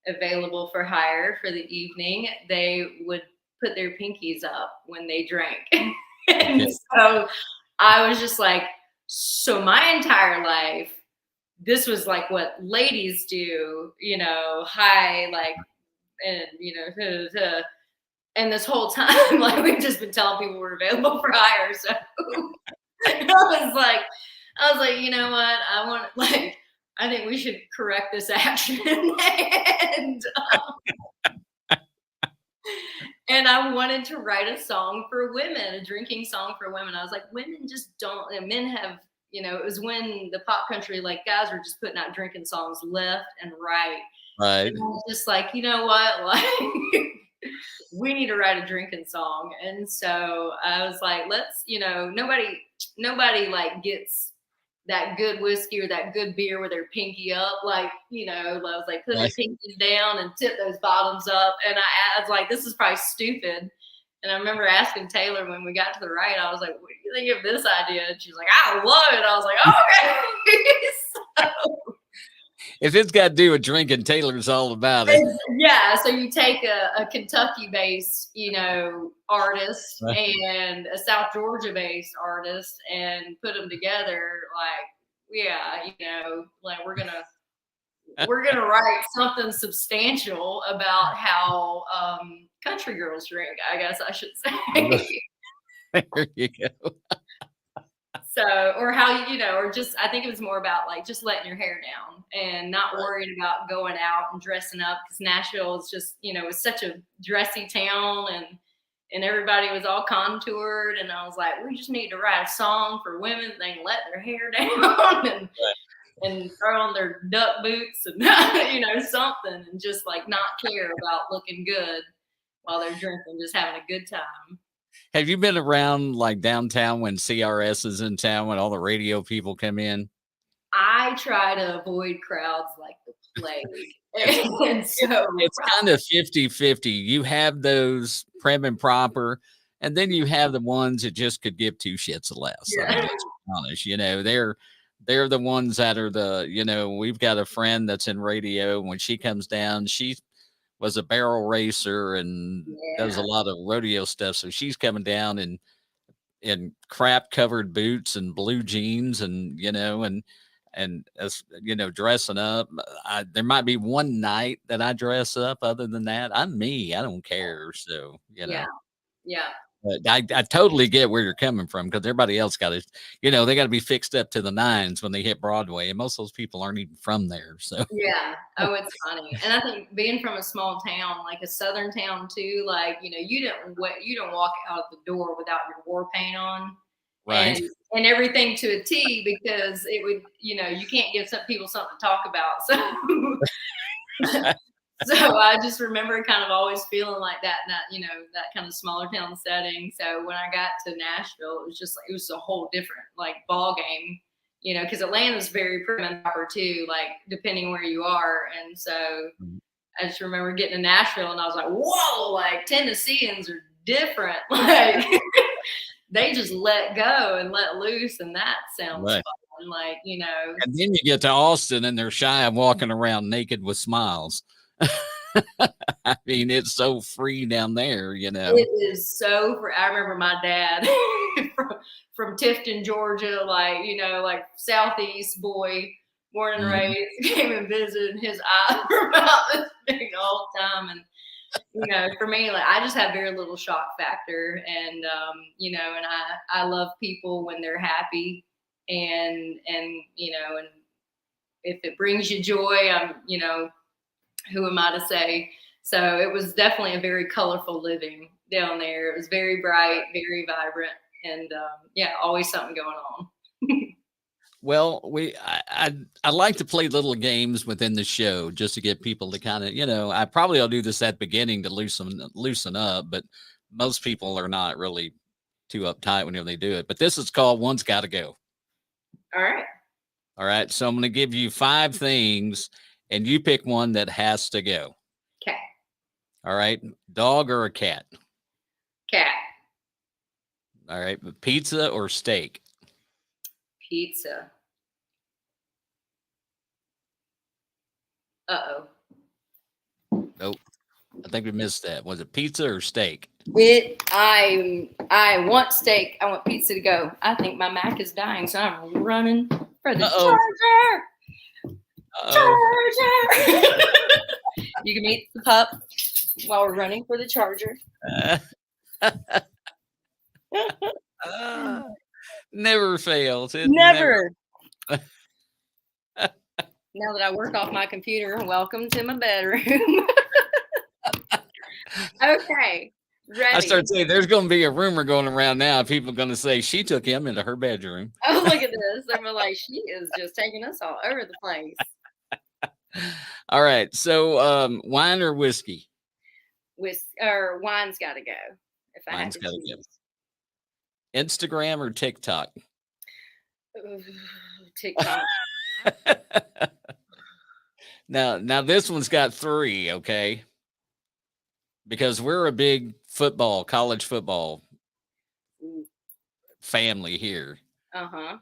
available for hire for the evening, they would put their pinkies up when they drank. And so I was just like, so my entire life, this was like what ladies do, high, like, and, and this whole time, like we've just been telling people we're available for hire. So I was like, you know what? I think we should correct this action. And I wanted to write a song for women, a drinking song for women. I was like, women just don't, and men have, it was when the pop country, like guys were just putting out drinking songs left and right. Right. And I was just like, you know what? Like, we need to write a drinking song. And so I was like, let's, nobody like gets that good whiskey or that good beer with their pinky up. Like, I was like, put the pinkies down and tip those bottoms up. And I was like, this is probably stupid. And I remember asking Taylor when we got to the right, I was like, what do you think of this idea? And she's like, I love it. I was like, okay. So, if it's got to do with drinking, Taylor's all about it. Yeah. So you take a Kentucky-based, artist and a South Georgia-based artist and put them together. Like, yeah, like we're gonna write something substantial about how country girls drink, I guess I should say. There you go. So, or how, or just, I think it was more about like just letting your hair down and not worrying about going out and dressing up, because Nashville is just, was such a dressy town, and everybody was all contoured. And I was like, we just need to write a song for women. They can let their hair down and throw on their duck boots and, something, and just like not care about looking good while they're drinking, just having a good time. Have you been around like downtown when CRS is in town, when all the radio people come in? I try to avoid crowds like the plague. And so it's kind of 50-50. You have those prim and proper, and then you have the ones that just could give two shits less. Yeah. I mean, let's be honest, they're the ones that are we've got a friend that's in radio. When she comes down, she was a barrel racer and does a lot of rodeo stuff. So she's coming down in crap covered boots and blue jeans and, and as dressing up. There might be one night that I dress up. Other than that, I'm me. I don't care. So, Yeah. But I totally get where you're coming from, because everybody else got to, they got to be fixed up to the nines when they hit Broadway, and most of those people aren't even from there. So yeah, oh, it's funny. And I think being from a small town, like a southern town too, like you don't walk out the door without your war paint on, right, and everything to a T, because it would you can't give some people something to talk about. So. So I just remember kind of always feeling like that, that kind of smaller town setting. So when I got to Nashville, it was just like, it was a whole different like ball game, because Atlanta's very prim and proper too, like depending where you are. And so I just remember getting to Nashville and I was like, whoa, like Tennesseans are different. Like they just let go and let loose, and that sounds Right. fun. Like, you know. And then you get to Austin and they're shy of walking around naked with smiles. I mean, it's so free down there, you know. It is so free. I remember my dad from Tifton, Georgia, like, you know, like Southeast boy, born and raised, came and visited, and his eyes were about this big all the time. And, you know, for me, like, I just have very little shock factor. And, you know, and I love people when they're happy and, you know, and if it brings you joy, you know, who am I to say? So it was definitely a very colorful living down there. It was very bright, very vibrant, and yeah, always something going on. Well, I like to play little games within the show just to get people to kind of, you know, I probably will do this at the beginning to loosen up, but most people are not really too uptight whenever they do it. But this is called One's Gotta Go. All right. All right. So I'm going to give you 5 things and you pick one that has to go. Okay. All right. Dog or a cat? Cat. All right. Pizza or steak? Pizza. Uh-oh. Nope. I think we missed that. Was it pizza or steak? I want steak. I want pizza to go. I think my Mac is dying, so I'm running for the charger. Charger. You can meet the pup while we're running for the charger. Never fails. Never. Now that I work off my computer, welcome to my bedroom. Okay. Ready. I start saying there's going to be a rumor going around now. People are going to say she took him into her bedroom. Oh, look at this. I'm like, she is just taking us all over the place. All right. So wine or whiskey? Or wine's got to go. If I Wine's have to got to choose. go. Instagram or TikTok? Ooh, TikTok. Now this one's got 3, okay? Because we're a big college football family here. Uh-huh.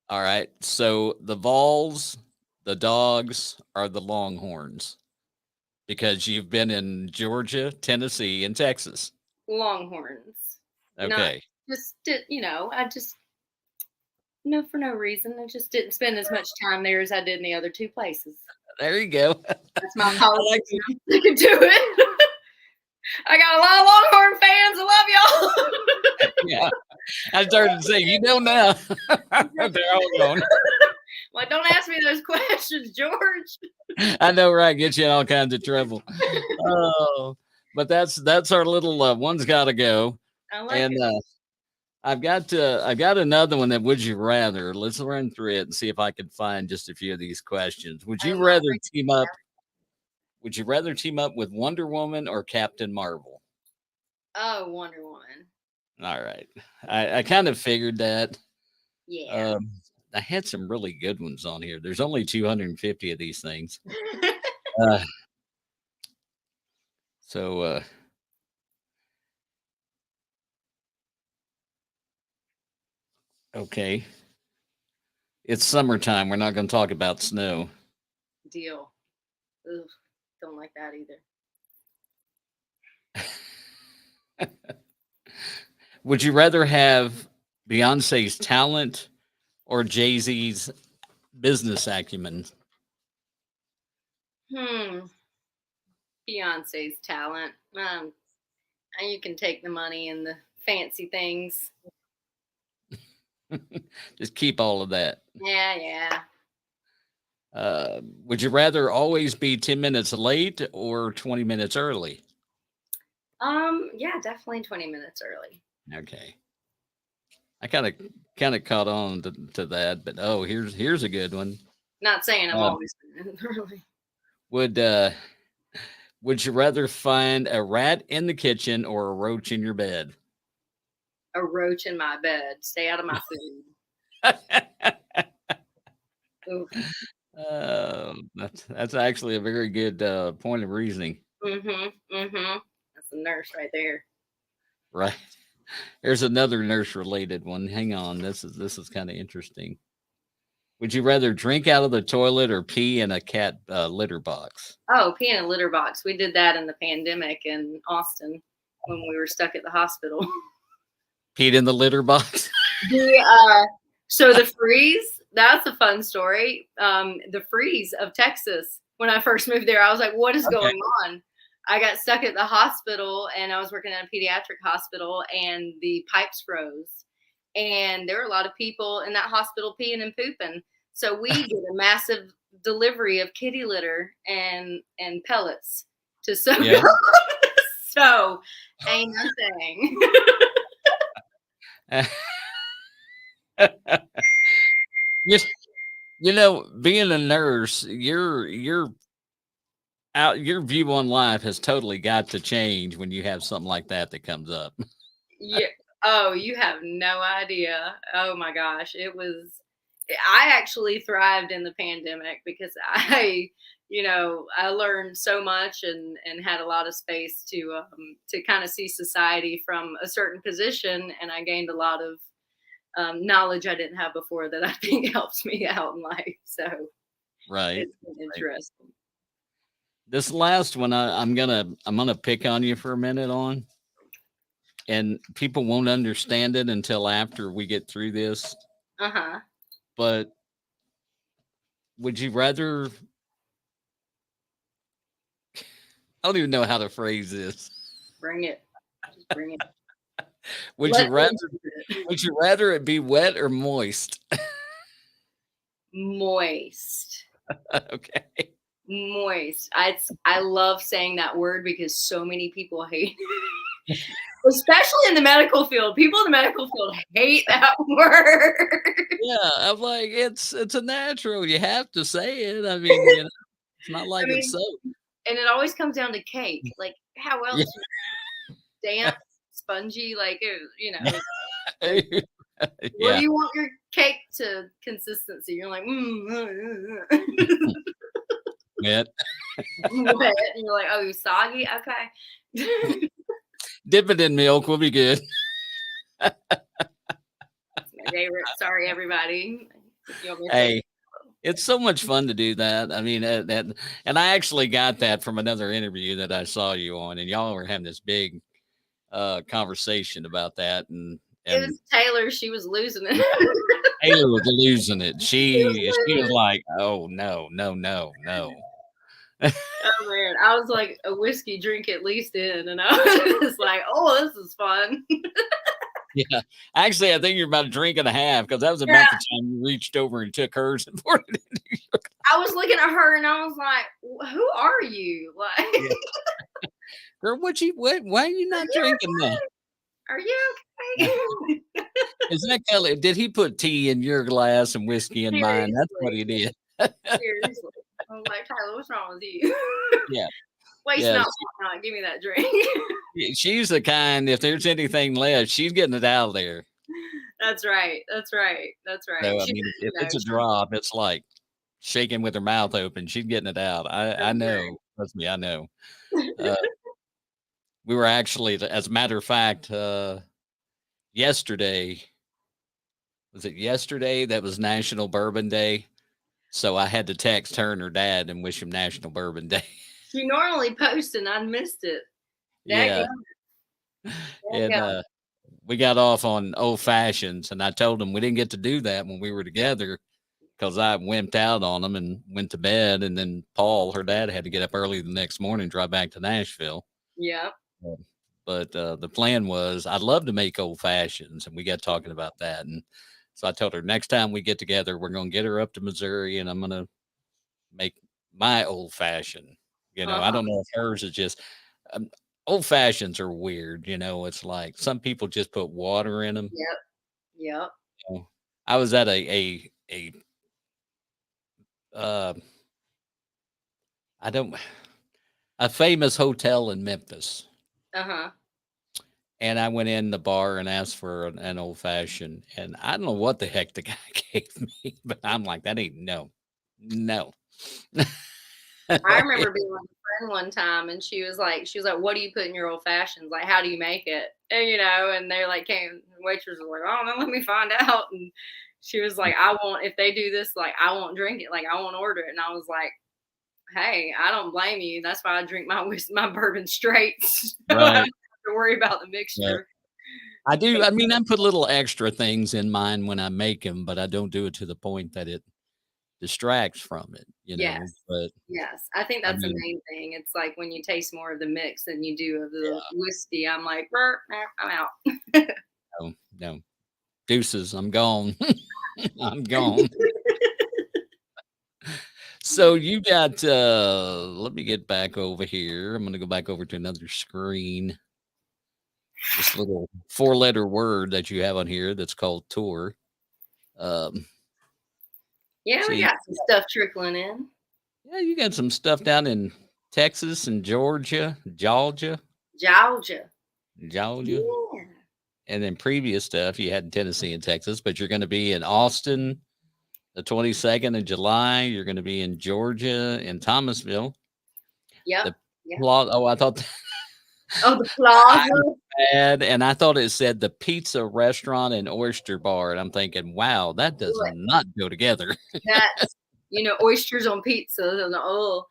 All right. So the Vols, the Dogs, are the Longhorns. Because you've been in Georgia, Tennessee, and Texas. Longhorns. Okay. For no reason. I just didn't spend as much time there as I did in the other 2 places. There you go. That's my policy. You can do it. I got a lot of Longhorn fans. I love y'all. Yeah. I started to say, you know now. They're all gone. Well, don't ask me those questions, George. I know, right? Get you in all kinds of trouble. Oh, but that's our little one's got to go. I like And it. I've got another one that would you rather. Let's run through it and see if I can find just a few of these questions. Would you rather team up? Would you rather team up with Wonder Woman or Captain Marvel? Oh, Wonder Woman. All right. I kind of figured that. Yeah. I had some really good ones on here. There's only 250 of these things. Okay. It's summertime. We're not going to talk about snow. Deal. Ugh, don't like that either. Would you rather have Beyonce's talent or Jay-Z's business acumen? Beyonce's talent. You can take the money and the fancy things. Just keep all of that. Yeah. Would you rather always be 10 minutes late or 20 minutes early? Yeah, definitely 20 minutes early. Okay. I kind of caught on to that, but here's a good one. Not saying I'm always early. Would you rather find a rat in the kitchen or a roach in your bed? A roach in my bed. Stay out of my food. Ooh. That's actually a very good point of reasoning. That's a nurse right there. Right. There's another nurse related one. Hang on. This is kind of interesting. Would you rather drink out of the toilet or pee in a cat litter box? Oh, pee in a litter box. We did that in the pandemic in Austin when we were stuck at the hospital. Peed in the litter box? So the freeze, that's a fun story. The freeze of Texas, when I first moved there, I was like, what is going on? I got stuck at the hospital and I was working at a pediatric hospital and the pipes froze. And there were a lot of people in that hospital peeing and pooping. So we did a massive delivery of kitty litter and pellets to soak up. So ain't nothing. You know, being a nurse, your view on life has totally got to change when you have something like that comes up. Yeah. Oh, you have no idea. Oh my gosh. I actually thrived in the pandemic because I learned so much and had a lot of space to kind of see society from a certain position. And I gained a lot of knowledge I didn't have before that I think helps me out in life. So right. It's been interesting. This last one, I'm gonna pick on you for a minute on, and people won't understand it until after we get through this. But would you rather? I don't even know how to phrase this. Bring it. Just bring it. Would you rather it be wet or moist? Moist. Okay. Moist. I love saying that word because so many people hate it. Especially in the medical field. People in the medical field hate that word. Yeah, I'm like, it's a natural. You have to say it. I mean, it's not like it's so. And it always comes down to cake. Like, how else? Damp, spongy, like, what do you want your cake to consistency? You're like, wet. Wet. And you're like, oh, soggy? Okay. Dip it in milk. We'll be good. That's my favorite. Sorry, everybody. Hey, it's so much fun to do that. I mean, and I actually got that from another interview that I saw you on, and y'all were having this big conversation about that. And it was Taylor. She was losing it. Taylor was losing it. She was like, oh, no. Oh man, I was like a whiskey drink at least in, and I was like, "Oh, this is fun." Yeah, actually, I think you're about a drink and a half because that was about the time you reached over and took hers and poured it into your. I was looking at her and I was like, "Who are you?" Like, girl, why are you not drinking that? Are you okay? Is that Kelly? Did he put tea in your glass and whiskey in mine? That's what he did. Seriously. I was like, Tyler, what's wrong with you? Yeah. Waste not. Give me that drink. She's the kind, if there's anything left, she's getting it out of there. That's right. So, I mean, if it's a drop, it's like shaking with her mouth open. She's getting it out. I know. Right. Trust me, I know. We were actually, as a matter of fact, yesterday, was it yesterday? That was National Bourbon Day. So I had to text her and her dad and wish him National Bourbon Day. She normally posts and I missed it. Yeah. And we got off on old fashions, and I told him we didn't get to do that when we were together because I wimped out on them and went to bed. And then Paul, her dad, had to get up early the next morning, drive back to Nashville. Yeah. But the plan was I'd love to make old fashions, and we got talking about that. And so I told her next time we get together, we're going to get her up to Missouri, and I'm going to make my old fashioned. I don't know if hers is just old fashions are weird. It's like some people just put water in them. Yep. I was at a famous hotel in Memphis. And I went in the bar and asked for an old fashioned, and I don't know what the heck the guy gave me, but I'm like, that ain't no No. I remember being with a friend one time, and she was like, "What do you put in your old fashions? Like, how do you make it?" And and they're like, the waitress was like, "Oh, no, let me find out." And she was like, if they do this, like, I won't drink it. Like, I won't order it." And I was like, "Hey, I don't blame you. That's why I drink my bourbon straight. So I don't Right. have to worry about the Yeah. mixture." I do. I mean, I put little extra things in mine when I make them, but I don't do it to the point that it distracts from it, Yes. but Yes. I think I that's the mean, main thing. It's like when you taste more of the mix than you do of the yeah, whiskey, I'm like, I'm out. no, no. Deuces, I'm gone. I'm gone. So you got let me get back over here. I'm gonna go back over to another screen. This little 4-letter word that you have on here that's called tour. Um, Yeah, we see, got some stuff trickling in. yeah, you got some stuff down in Texas and Georgia, Georgia. Georgia, Yeah. and then previous stuff you had in Tennessee and Texas, but you're going to be in Austin the 22nd of July. You're going to be in Georgia in Thomasville. Yep. The Yep. plot. Oh, I thought Oh, the I plaza. had, and I thought it said the pizza restaurant and oyster bar, and I'm thinking, wow, that does not go together. That's oysters on pizza. And Oh,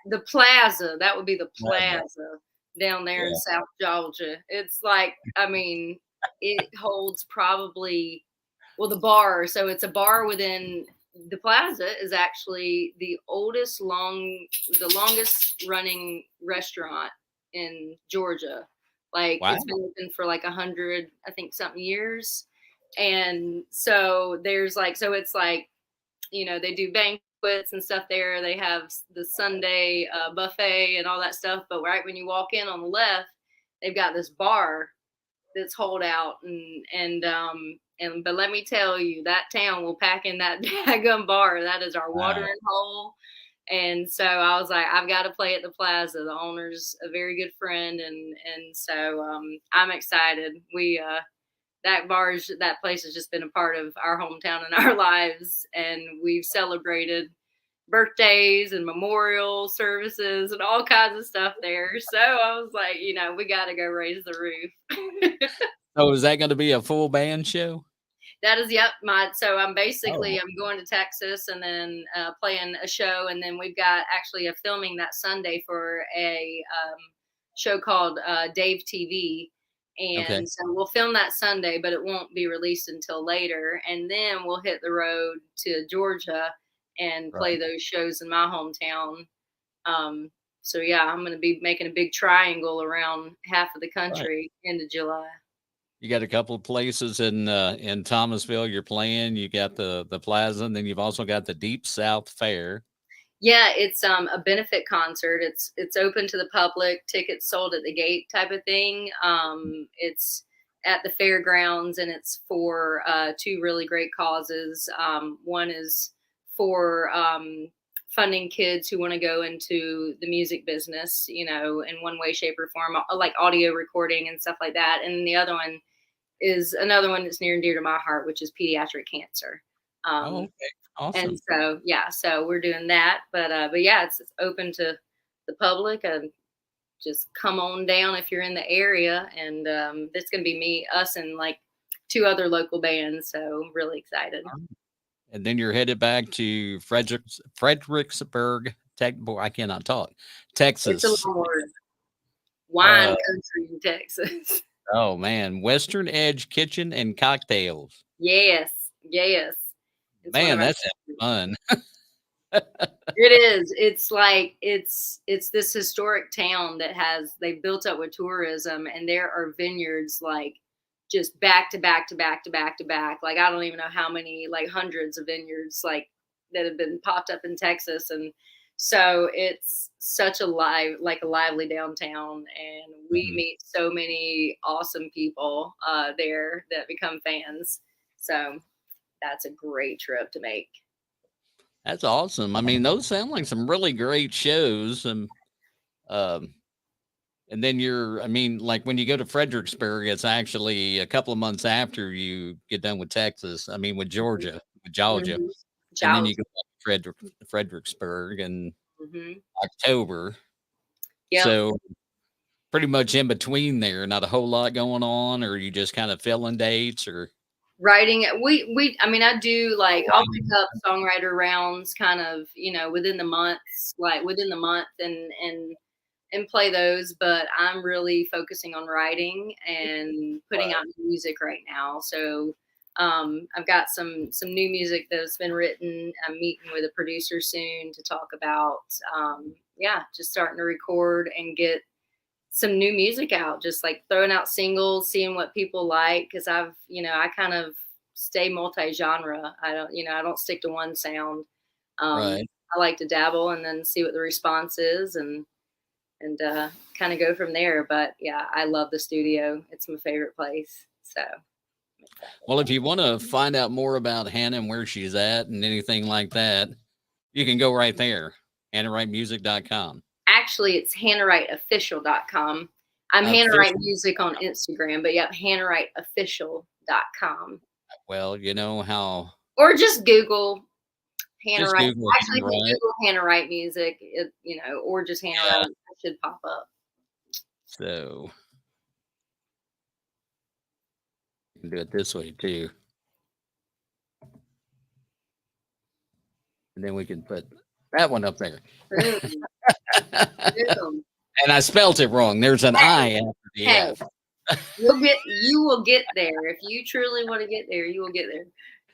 the plaza. That would be the plaza. plaza down there in Yeah. South Georgia. It's like, it holds probably the bar. So it's a bar within the plaza is actually the longest running restaurant in Georgia. Like Wow. it's been open for like 100, I think, something years. And so it's like, they do banquets and stuff there. They have the Sunday buffet and all that stuff. But right when you walk in on the left, they've got this bar that's hold out but let me tell you, that town will pack in that daggum bar. That is our Wow. watering hole. And so I was like, I've got to play at the plaza. The owner's a very good friend, and so I'm excited. That place has just been a part of our hometown and our lives, and we've celebrated birthdays and memorial services and all kinds of stuff there. So I was like, we got to go raise the roof. So is that going to be a full band show? That is, yep. So I'm Oh, going to Texas and then playing a show, and then we've got actually a filming that Sunday for a show called Dave TV. okay. And so we'll film that Sunday, but it won't be released until later. And then we'll hit the road to Georgia and Right. play those shows in my hometown. So yeah, I'm going to be making a big triangle around half of the Right. country into July. You got a couple of places in Thomasville you're playing. You got the plaza, and then you've also got the Deep South Fair. Yeah, it's a benefit concert. It's open to the public, tickets sold at the gate type of thing. It's at the fairgrounds, and it's for two really great causes. One is for funding kids who want to go into the music business, in one way, shape, or form, like audio recording and stuff like that. And the other one is another one that's near and dear to my heart, which is pediatric cancer. Oh, okay. And Awesome. so, yeah, so we're doing that, but yeah, it's open to the public, and just come on down if you're in the area. And it's going to be us, and like two other local bands. So I'm really excited. And then you're headed back to Fredericksburg, boy, I cannot talk, It's a Texas. little more wine Uh, country in Texas. oh man, Western Edge Kitchen and Cocktails. Yes. It's one Man, of our that's fun. It is. It's like it's this historic town that they've built up with tourism, and there are vineyards like just back to back to back to back to back. Like I don't even know how many, like hundreds of vineyards like that have been popped up in Texas. And so it's such a lively downtown, and we Mhm. meet so many awesome people there that become fans. So that's a great trip to make. That's awesome. I mean, those sound like some really great shows. Um, and then like when you go to Fredericksburg, it's actually a couple of months after you get done with Texas. I mean, with Georgia, Mhm. and then Ciao. you go back to Fredericksburg in Mm-hmm. October. Yeah. So pretty much in between there, not a whole lot going on, or you just kind of filling dates or Writing. I mean, I do like, I'll pick up songwriter rounds kind of, within the months, like within the month and play those, but I'm really focusing on writing and putting out new music right now. So I've got some new music that's been written. I'm meeting with a producer soon to talk about, just starting to record and get some new music out, just like throwing out singles, seeing what people like. Cause I kind of stay multi-genre. I don't stick to one sound. right. I like to dabble and then see what the response is and kind of go from there. But yeah, I love the studio. It's my favorite place. So. Well, if you want to find out more about Hannah and where she's at and anything like that, you can go right there, HannahWrightMusic.com. Actually, it's HannahWrightOfficial.com. I'm Hannah Wright Music on Instagram, but yep, HannahWrightOfficial.com. Well, you know how. Or just Google Hannah Just Wright. Google Actually, Hannah Wright. Google Hannah Wright Music, or just Hannah Wright. It should pop up. So you can do it this way too. And then we can put that one up there. Boom. And I spelt it wrong. There's an I after the F. You will get there. If you truly want to get there, you will get there.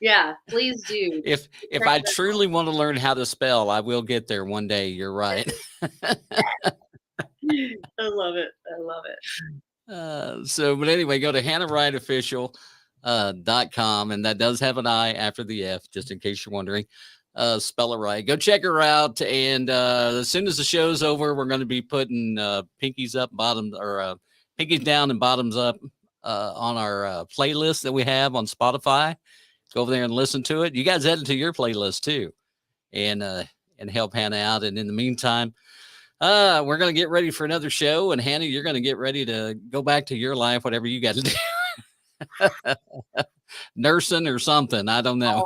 Yeah, please do. If I truly want to learn how to spell, I will get there one day. You're right. I love it. But anyway, go to HannahWrightOfficial.com, and that does have an I after the F, just in case you're wondering. Spell it right. Go check her out, and as soon as the show's over, we're going to be putting pinkies up, pinkies down, and bottoms up on our playlist that we have on Spotify. Go over there and listen to it. You guys add it to your playlist too, and help Hannah out. And in the meantime, we're going to get ready for another show. And Hannah, you're going to get ready to go back to your life, whatever you got to do. Nursing or something. I don't know.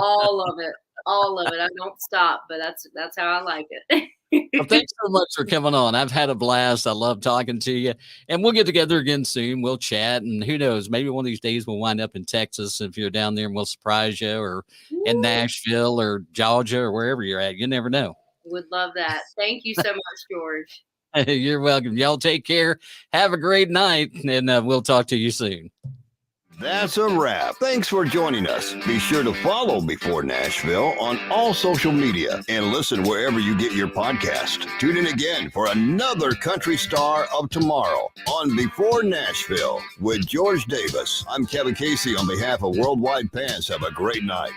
All of it. I don't stop, but that's how I like it. Well, thanks so much for coming on. I've had a blast. I love talking to you, and we'll get together again soon. We'll chat, and who knows, maybe one of these days we'll wind up in Texas if you're down there, and we'll surprise you, or in Nashville or Georgia or wherever you're at. You never know. Would love that. Thank you so much, George. You're welcome. Y'all take care. Have a great night, and we'll talk to you soon. That's a wrap. Thanks for joining us. Be sure to follow b4Nashville on all social media and listen wherever you get your podcast. Tune in again for another country star of tomorrow on b4Nashville with George Davis. I'm Kevin Casey on behalf of Worldwide Pants. Have a great night.